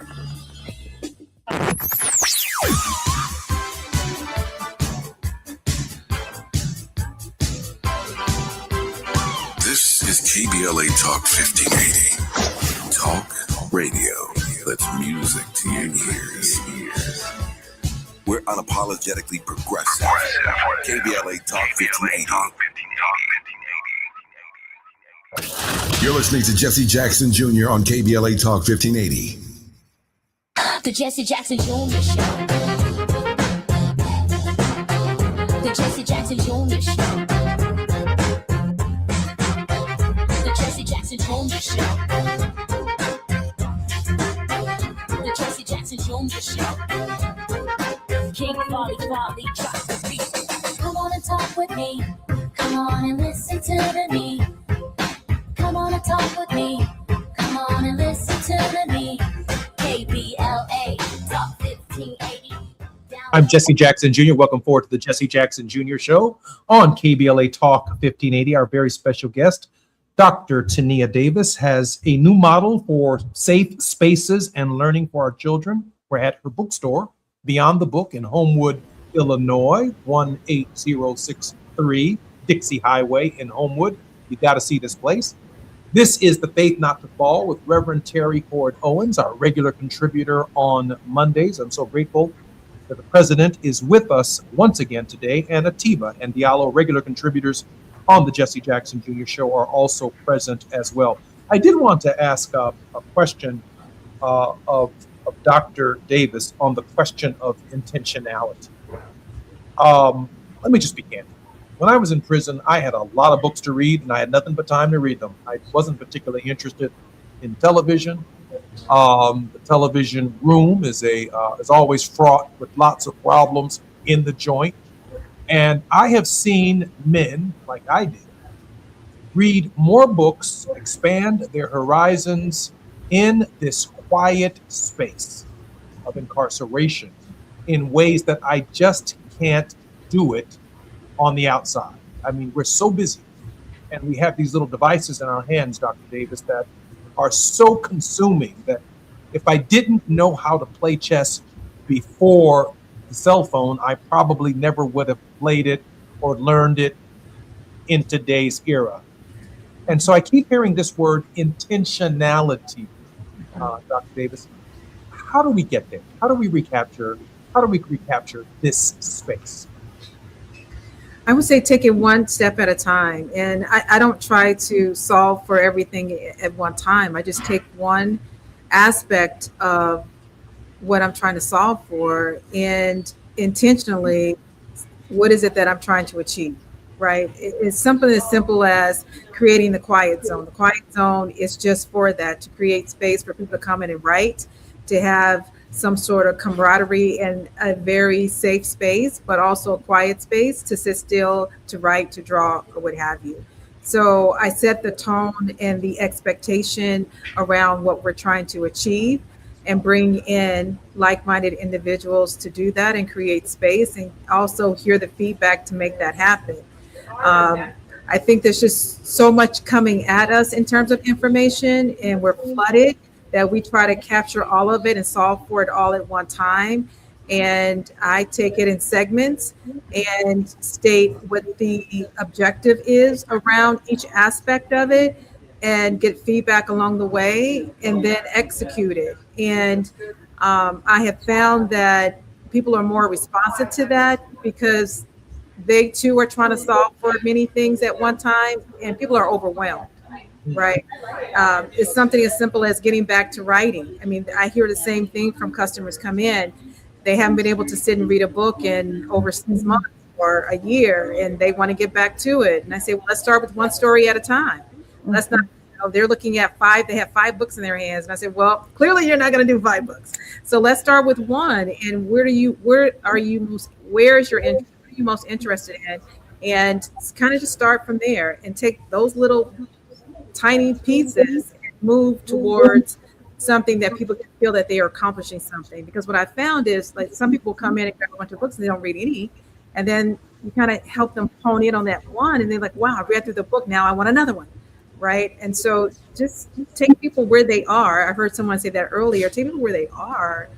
This is KBLA Talk 1580. Talk radio. That's music to your ears. We're unapologetically progressive. KBLA Talk 1580. You're listening to Jesse Jackson Jr. on KBLA Talk 1580.
The Jesse Jackson Jr. Show. The Jesse Jackson Jr. Show. The Jesse Jackson Jr. Show. The Jesse Jackson Jr. Show. King Quality drops the beat. Come on and talk with me. Come on and listen to me. Come on and talk with me. Come on and listen to me. KBLA Talk 1580.
I'm Jesse Jackson Jr. Welcome forward to the Jesse Jackson Jr. Show on KBLA Talk 1580. Our very special guest, Dr. Tania Davis, has a new model for safe spaces and learning for our children. We're at her bookstore, Beyond the Book in Homewood, Illinois, 18063 Dixie Highway in Homewood. You got to see this place. This is The Faith Not to Fall with Reverend Terry Ford Owens, our regular contributor on Mondays. I'm so grateful that the president is with us once again today, and Atiba and Diallo, regular contributors on the Jesse Jackson Jr. Show, are also present as well. I did want to ask a question of Dr. Davis on the question of intentionality. Let me just be candid. When I was in prison, I had a lot of books to read, and I had nothing but time to read them. I wasn't particularly interested in television. The television room is always fraught with lots of problems in the joint. And I have seen men, like I did, read more books, expand their horizons in this quiet space of incarceration in ways that I just can't do it on the outside. I mean, we're so busy, and we have these little devices in our hands, Dr. Davis, that are so consuming that if I didn't know how to play chess before the cell phone, I probably never would have played it or learned it in today's era. And so I keep hearing this word intentionality, Dr. Davis. How do we get there? How do we recapture this space?
I would say take it one step at a time. And I don't try to solve for everything at one time. I just take one aspect of what I'm trying to solve for and intentionally, what is it that I'm trying to achieve, right? It's something as simple as creating the quiet zone. The quiet zone is just for that, to create space for people to come in and write, to have some sort of camaraderie and a very safe space, but also a quiet space to sit still, to write, to draw, or what have you. So I set the tone and the expectation around what we're trying to achieve and bring in like-minded individuals to do that and create space, and also hear the feedback to make that happen. I think there's just so much coming at us in terms of information, and we're flooded, that we try to capture all of it and solve for it all at one time. And I take it in segments and state what the objective is around each aspect of it, and get feedback along the way, and then execute it. And I have found that people are more responsive to that, because they too are trying to solve for many things at one time, and people are overwhelmed. Right. It's something as simple as getting back to writing. I mean, I hear the same thing from customers come in. They haven't been able to sit and read a book in over 6 months or a year, and they want to get back to it. And I say, well, let's start with one story at a time. Let's not, they're looking at 5, they have 5 books in their hands. And I said, well, clearly you're not going to do 5 books. So let's start with one. And where is your interest? What are you most interested in? And kind of just start from there and take those little tiny pieces and move towards something that people can feel that they are accomplishing something. Because what I found is, like, some people come in and grab a bunch of books and they don't read any, and then you kind of help them hone in on that one, and they're like, wow, I read through the book, now I want another one, right? And so just take people where they are. I heard someone say that earlier. Take people where they are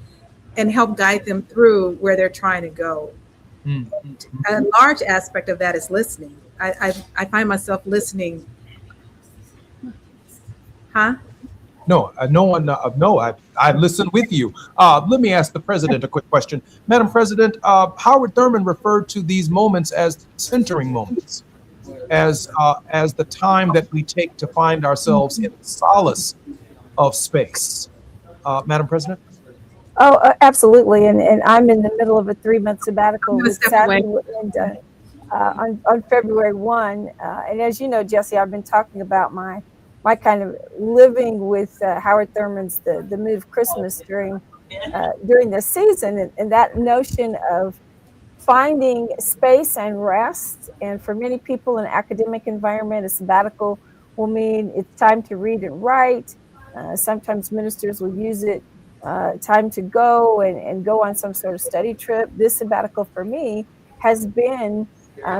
and help guide them through where they're trying to go. Mm-hmm. A large aspect of that is listening. I find myself listening. Huh?
No, no one. No, I listen with you. Let me ask the president a quick question, Madam President. Howard Thurman referred to these moments as centering moments, as the time that we take to find ourselves in the solace of space. Madam President.
Oh, absolutely. And I'm in the middle of a 3-month sabbatical with Saturday on February 1. And as you know, Jesse, I've been talking about my kind of living with Howard Thurman's The Mood of Christmas during this season, and that notion of finding space and rest. And for many people in an academic environment, a sabbatical will mean it's time to read and write. Sometimes ministers will use it time to go and go on some sort of study trip. This sabbatical for me has been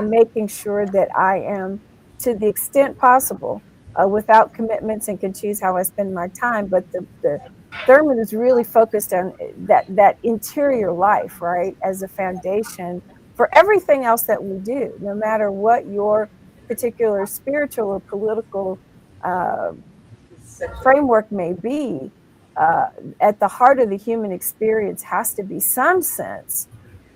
making sure that I am, to the extent possible, without commitments, and can choose how I spend my time. But the Thurman is really focused on that interior life, right, as a foundation for everything else that we do, no matter what your particular spiritual or political framework may be. At the heart of the human experience has to be some sense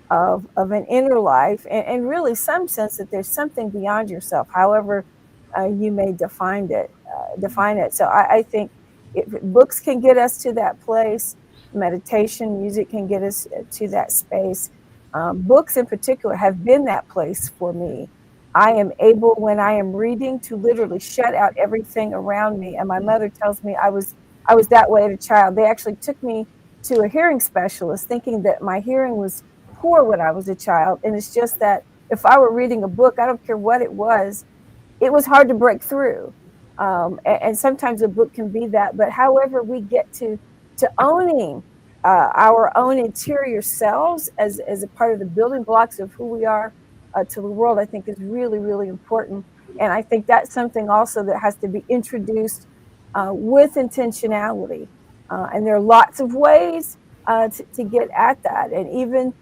of an inner life, and really some sense that there's something beyond yourself, however you may define it. So I think books can get us to that place. Meditation, music can get us to that space. Books in particular have been that place for me. I am able, when I am reading, to literally shut out everything around me. And my mother tells me I was that way as a child. They actually took me to a hearing specialist thinking that my hearing was poor when I was a child. And it's just that if I were reading a book, I don't care what it was hard to break through. And sometimes a book can be that. But however we get to owning our own interior selves as a part of the building blocks of who we are to the world, I think is really, really important. And I think that's something also that has to be introduced with intentionality. And there are lots of ways to get at that. And even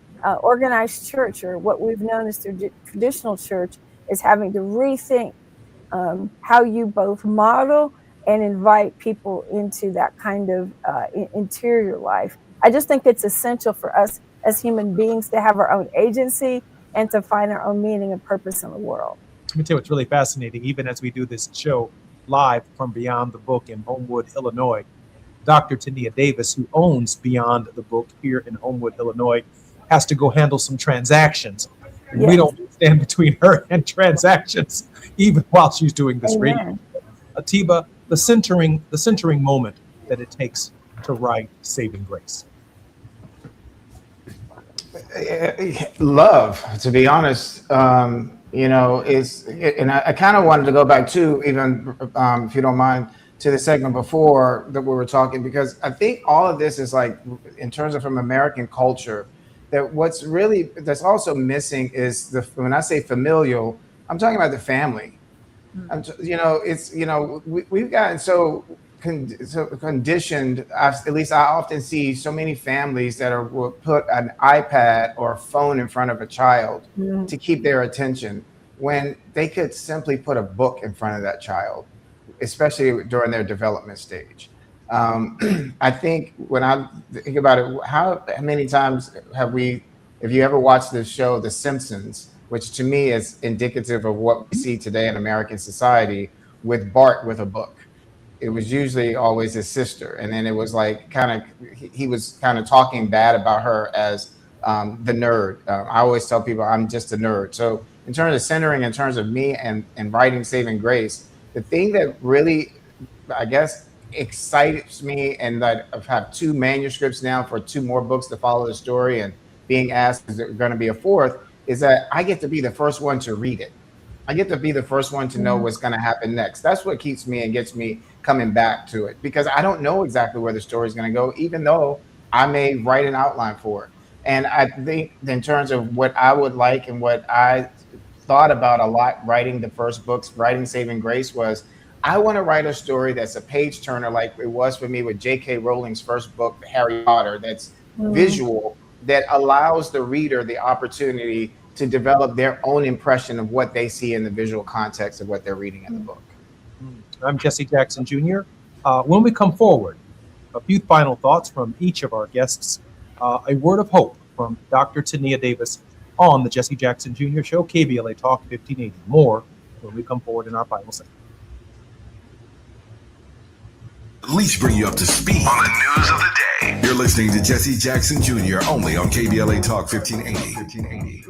organized church, or what we've known as traditional church, is having to rethink how you both model and invite people into that kind of interior life. I just think it's essential for us as human beings to have our own agency and to find our own meaning and purpose in the world.
Let me tell you what's really fascinating. Even as we do this show live from Beyond the Book in Homewood, Illinois, Dr. Tania Davis, who owns Beyond the Book here in Homewood, Illinois, has to go handle some transactions. And we don't stand between her and transactions, even while she's doing this reading. Atiba, the centering moment that it takes to write Saving Grace.
Love, to be honest. And I kind of wanted to go back to, even if you don't mind, to the segment before that we were talking, because I think all of this is like, in terms of from American culture, that that's also missing is when I say familial, I'm talking about the family. We've gotten so conditioned. At least I often see so many families that will put an iPad or a phone in front of a child to keep their attention, when they could simply put a book in front of that child, especially during their development stage. I think when I think about it, how many times have you ever watched the show The Simpsons, which to me is indicative of what we see today in American society, with Bart with a book? It was usually always his sister. And then it was like he was kind of talking bad about her as the nerd. I always tell people I'm just a nerd. So in terms of centering, in terms of me and writing Saving Grace, the thing that really, I guess, excites me, and that I've had 2 manuscripts now for 2 more books to follow the story, and being asked is there going to be a 4th, is that I get to be the first one to read it. I get to be the first one to know what's going to happen next. That's what keeps me and gets me coming back to it, because I don't know exactly where the story is going to go, even though I may write an outline for it. And I think in terms of what I would like and what I thought about a lot writing the first books, writing Saving Grace, was I want to write a story that's a page turner, like it was for me with J.K. Rowling's first book, Harry Potter, that's visual, that allows the reader the opportunity to develop their own impression of what they see in the visual context of what they're reading in the book.
I'm Jesse Jackson Jr. When we come forward, a few final thoughts from each of our guests, a word of hope from Dr. Tania Davis on the Jesse Jackson Jr. Show, KBLA Talk 1580. More when we come forward in our final segment.
At least bring you up to speed on the news of the day. You're listening to Jesse Jackson Jr. only on KBLA Talk 1580.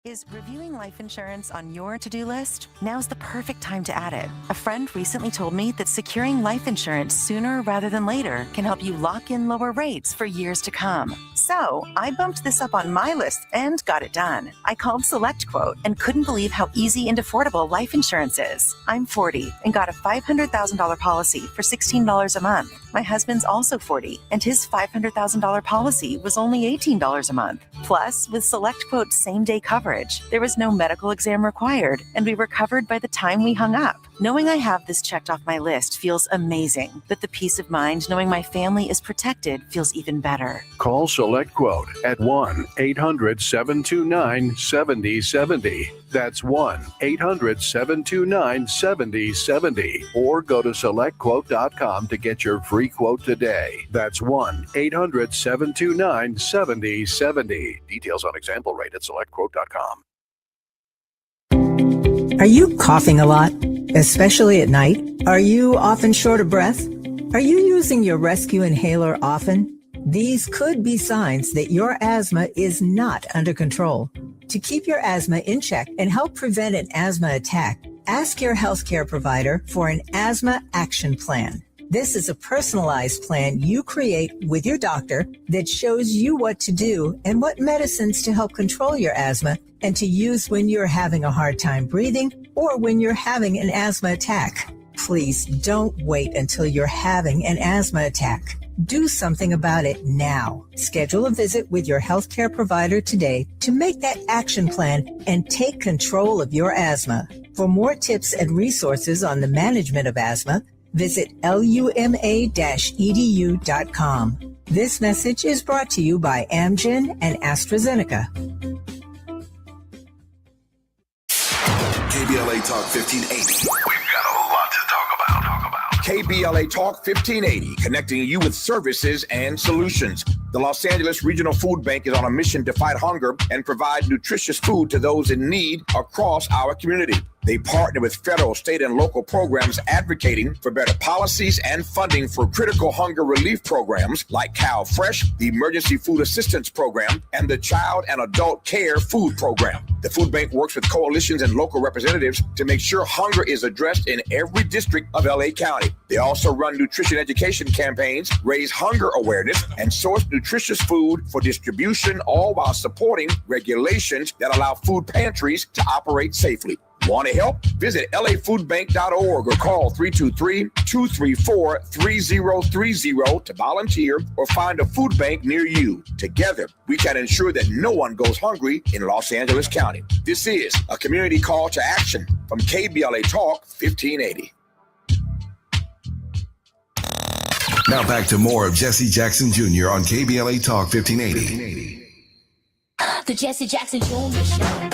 Is reviewing life insurance on your to-do list? Now's the perfect time to add it. A friend recently told me that securing life insurance sooner rather than later can help you lock in lower rates for years to come. So I bumped this up on my list and got it done. I called SelectQuote and couldn't believe how easy and affordable life insurance is. I'm 40 and got a $500,000 policy for $16 a month. My husband's also 40 and his $500,000 policy was only $18 a month. Plus, with SelectQuote's same-day coverage, there was no medical exam required, and we were covered by the time we hung up. Knowing I have this checked off my list feels amazing, but the peace of mind knowing my family is protected feels even better.
Call SelectQuote at 1-800-729-7070. That's 1-800-729-7070. Or go to SelectQuote.com to get your free quote today. That's 1-800-729-7070. Details on example rate at SelectQuote.com.
Are you coughing a lot, especially at night? Are you often short of breath? Are you using your rescue inhaler often? These could be signs that your asthma is not under control. To keep your asthma in check and help prevent an asthma attack, ask your healthcare provider for an asthma action plan. This is a personalized plan you create with your doctor that shows you what to do and what medicines to help control your asthma and to use when you're having a hard time breathing or when you're having an asthma attack. Please don't wait until you're having an asthma attack. Do something about it now. Schedule a visit with your healthcare provider today to make that action plan and take control of your asthma. For more tips and resources on the management of asthma, visit luma-edu.com. This message is brought to you by Amgen and AstraZeneca.
KBLA Talk 1580. We've got a lot to talk about.
KBLA Talk 1580, connecting you with services and solutions. The Los Angeles Regional Food Bank is on a mission to fight hunger and provide nutritious food to those in need across our community. They partner with federal, state, and local programs advocating for better policies and funding for critical hunger relief programs like Cal Fresh, the Emergency Food Assistance Program, and the Child and Adult Care Food Program. The food bank works with coalitions and local representatives to make sure hunger is addressed in every district of LA County. They also run nutrition education campaigns, raise hunger awareness, and source nutritious food for distribution, all while supporting regulations that allow food pantries to operate safely. Want to help? Visit lafoodbank.org or call 323-234-3030 to volunteer or find a food bank near you. Together, we can ensure that no one goes hungry in Los Angeles County. This is a community call to action from KBLA Talk 1580.
Now back to more of Jesse Jackson Jr. on KBLA Talk 1580.
The Jesse Jackson Jr. Show.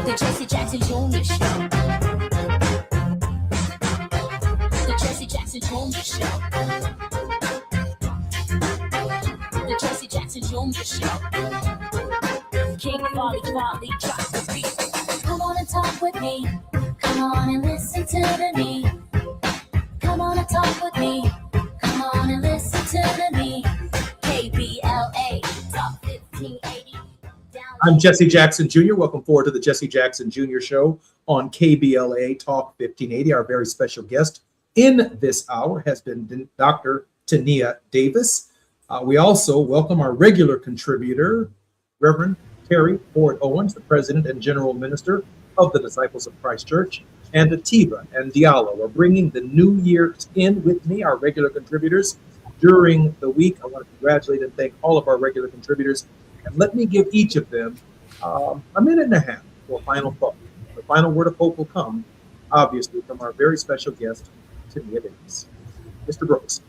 The Jesse Jackson Jr. Show. The Jesse Jackson Jr. Show. The Jesse Jackson Jr. Show. King Volley, drop the beat. Come on and talk with me. Come on and listen to me. Come on and talk with me. Come on and listen to me. KBLA Talk 1580.
I'm Jesse Jackson Jr. Welcome forward to the Jesse Jackson Jr. Show on KBLA Talk 1580. Our very special guest in this hour has been Dr. Tania Davis. We also welcome our regular contributor, Reverend Terry Ford Owens, the President and General Minister of the Disciples of Christ Church, and Atiba and Diallo are bringing the new year in with me, our regular contributors, during the week. I want to congratulate and thank all of our regular contributors. And let me give each of them a minute and a half for a final thought. The final word of hope will come, obviously, from our very special guest, Tania Davis. Mr. Brooks.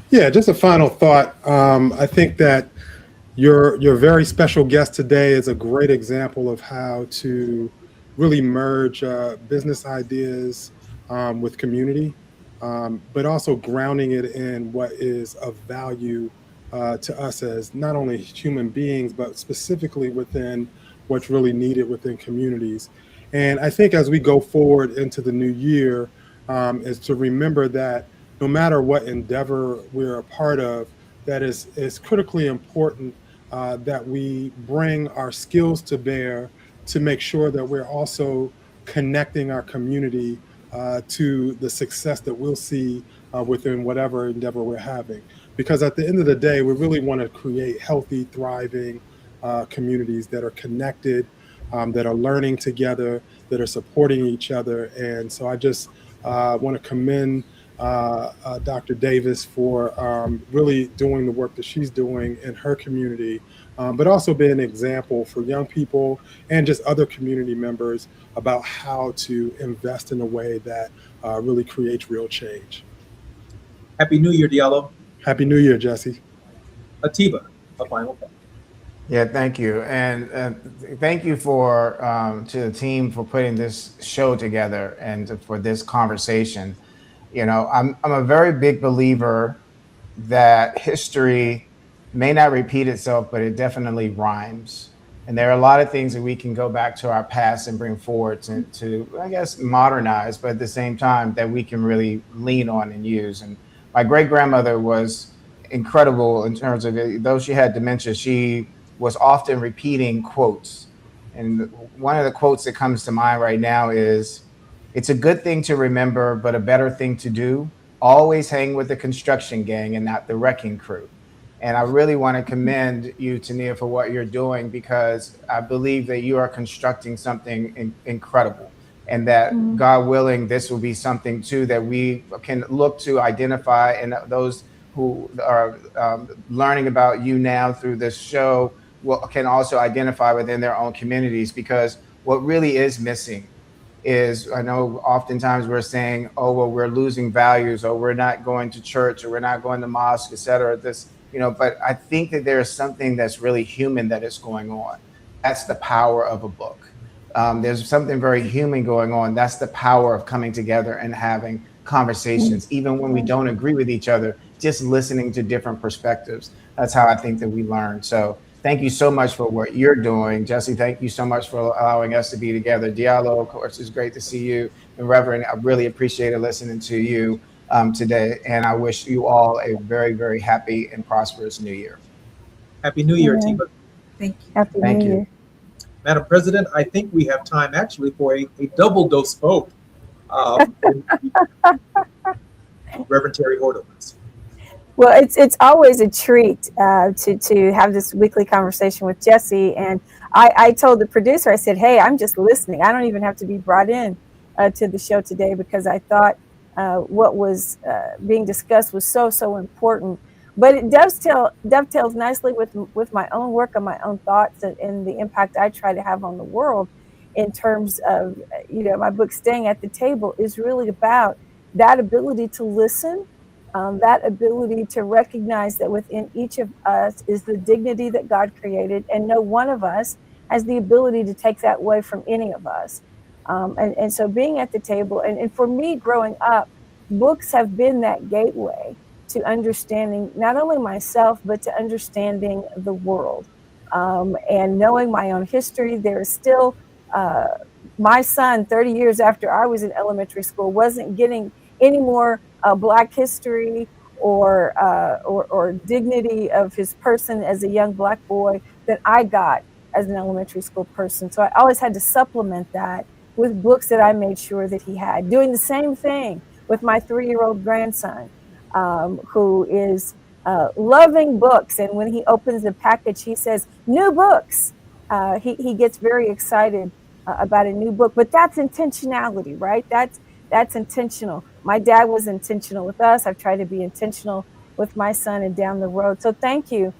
Yeah, just a final thought. I think that, Your very special guest today is a great example of how to really merge business ideas with community, but also grounding it in what is of value to us as not only human beings, but specifically within what's really needed within communities. And I think as we go forward into the new year, is to remember that no matter what endeavor we're a part of, that is critically important that we bring our skills to bear to make sure that we're also connecting our community to the success that we'll see within whatever endeavor we're having. Because at the end of the day, we really want to create healthy, thriving communities that are connected, that are learning together, that are supporting each other. And so I just want to commend Dr. Davis for really doing the work that she's doing in her community, but also being an example for young people and just other community members about how to invest in a way that really creates real change.
Happy New Year, Diallo.
Happy New Year, Jesse.
Atiba, a final thought.
Yeah, thank you. And thank you for to the team for putting this show together and for this conversation. You know, I'm a very big believer that history may not repeat itself, but it definitely rhymes. And there are a lot of things that we can go back to our past and bring forward to I guess, modernize, but at the same time that we can really lean on and use. And my great-grandmother was incredible in terms of, though she had dementia, she was often repeating quotes. And one of the quotes that comes to mind right now is, "It's a good thing to remember, but a better thing to do. Always hang with the construction gang and not the wrecking crew." And I really want to commend you, Tania, for what you're doing, because I believe that you are constructing something incredible. And that, God willing, this will be something too that we can look to identify, and those who are learning about you now through this show can also identify within their own communities. Because what really is missing is, I know oftentimes we're saying, oh, well, we're losing values, or we're not going to church, or we're not going to mosque, et cetera. But I think that there's something that's really human that is going on. That's the power of a book. There's something very human going on. That's the power of coming together and having conversations, even when we don't agree with each other, just listening to different perspectives. That's how I think that we learn. So thank you so much for what you're doing. Jesse, thank you so much for allowing us to be together. Diallo, of course, it's great to see you. And Reverend, I really appreciated listening to you today. And I wish you all a very, very happy and prosperous New Year.
Happy New Year, Atiba.
Thank you.
Happy
Thank
New
you.
Year.
Madam President, I think we have time actually for a double dose vote. Reverend Terry Horowitz.
Well, it's always a treat to have this weekly conversation with Jesse. And I told the producer, I said, hey, I'm just listening. I don't even have to be brought in to the show today, because I thought what was being discussed was so important. But it dovetails nicely with my own work and my own thoughts and the impact I try to have on the world in terms of, my book, Staying at the Table, is really about that ability to listen, that ability to recognize that within each of us is the dignity that God created, and no one of us has the ability to take that away from any of us. And so being at the table, and for me growing up, books have been that gateway to understanding not only myself, but to understanding the world. And knowing my own history, there is still, my son, 30 years after I was in elementary school, wasn't getting any more Black history or dignity of his person as a young Black boy than I got as an elementary school person. So I always had to supplement that with books that I made sure that he had. Doing the same thing with my 3-year-old grandson, who is loving books. And when he opens the package, he says, "New books." He gets very excited about a new book. But that's intentionality, right? That's intentional. My dad was intentional with us. I've tried to be intentional with my son and down the road. So thank you,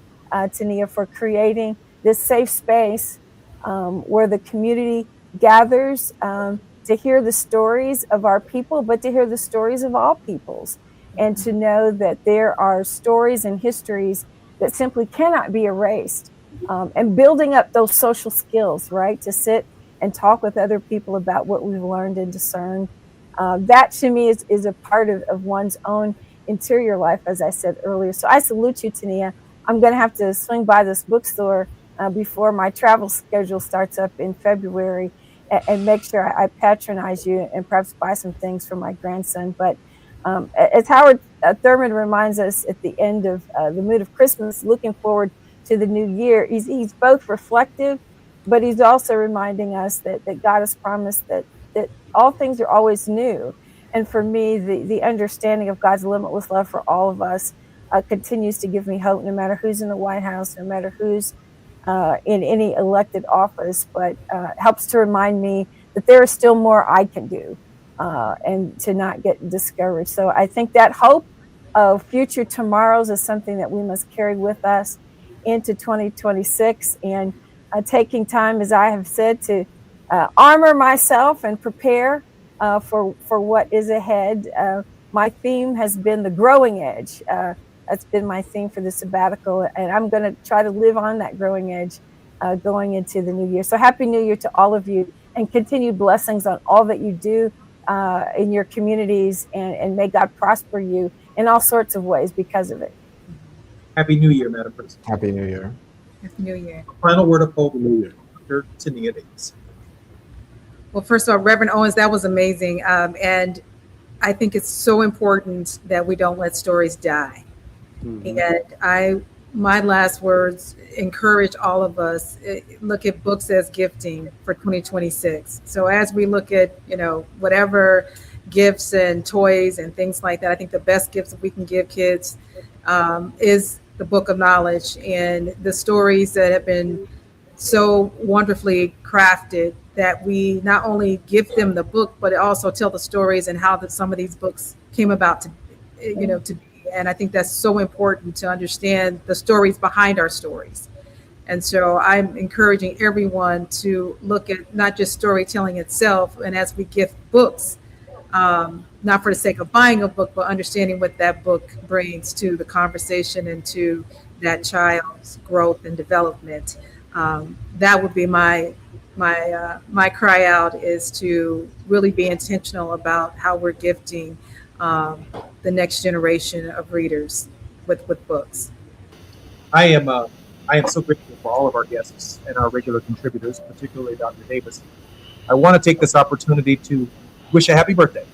Tania, for creating this safe space where the community gathers to hear the stories of our people, but to hear the stories of all peoples, and to know that there are stories and histories that simply cannot be erased. And building up those social skills, right? To sit and talk with other people about what we've learned and discerned. That to me is a part of one's own interior life, as I said earlier. So I salute you, Tania. I'm going to have to swing by this bookstore before my travel schedule starts up in February and make sure I patronize you and perhaps buy some things for my grandson. But as Howard Thurman reminds us at the end of The Mood of Christmas, looking forward to the new year, he's both reflective, but he's also reminding us that God has promised that all things are always new. And for me, the understanding of God's limitless love for all of us continues to give me hope, no matter who's in the White House, no matter who's in any elected office, but helps to remind me that there is still more I can do and to not get discouraged. So I think that hope of future tomorrows is something that we must carry with us into 2026, and taking time, as I have said, to armor myself and prepare for what is ahead. My theme has been the growing edge. That's been my theme for the sabbatical, and I'm going to try to live on that growing edge going into the new year. So happy new year to all of you, and continued blessings on all that you do in your communities, and may God prosper you in all sorts of ways because of it.
Happy New Year, Madam President.
Happy New Year.
Happy New Year.
Final word of hope, Dr. Tania Davis.
Well, first of all, Reverend Owens, that was amazing. And I think it's so important that we don't let stories die. And my last words encourage all of us, look at books as gifting for 2026. So as we look at, whatever gifts and toys and things like that, I think the best gifts that we can give kids is the book of knowledge and the stories that have been so wonderfully crafted, that we not only give them the book, but also tell the stories and how some of these books came about to be. And I think that's so important to understand the stories behind our stories. And so I'm encouraging everyone to look at not just storytelling itself, and as we gift books, not for the sake of buying a book, but understanding what that book brings to the conversation and to that child's growth and development. That would be my cry out, is to really be intentional about how we're gifting the next generation of readers with books.
I am so grateful for all of our guests and our regular contributors, particularly Dr. Davis. I want to take this opportunity to wish a happy birthday.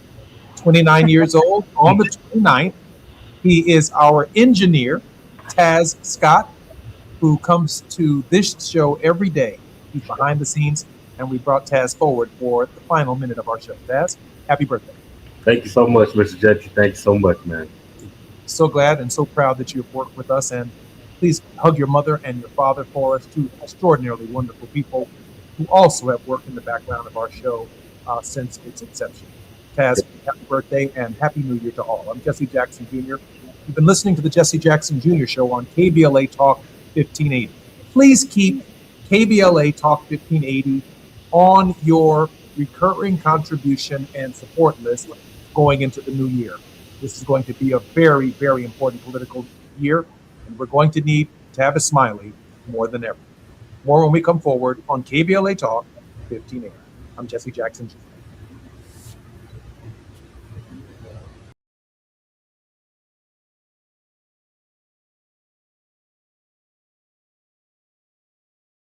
29 years old on the 29th. He is our engineer, Taz Scott, who comes to this show every day. He's behind the scenes, and we brought Taz forward for the final minute of our show. Taz, happy birthday.
Thank you so much, Mr. Jetty. Thank you so much, man.
So glad and so proud that you've worked with us, and please hug your mother and your father for us, two extraordinarily wonderful people who also have worked in the background of our show since its inception. Taz, happy birthday and happy new year to all. I'm Jesse Jackson Jr. You've been listening to the Jesse Jackson Jr. Show on KBLA Talk 1580. Please keep KBLA Talk 1580 on your recurring contribution and support list going into the new year. This is going to be a very, very important political year, and we're going to need Tavis Smiley more than ever. More when we come forward on KBLA Talk 1580. I'm Jesse Jackson Jr.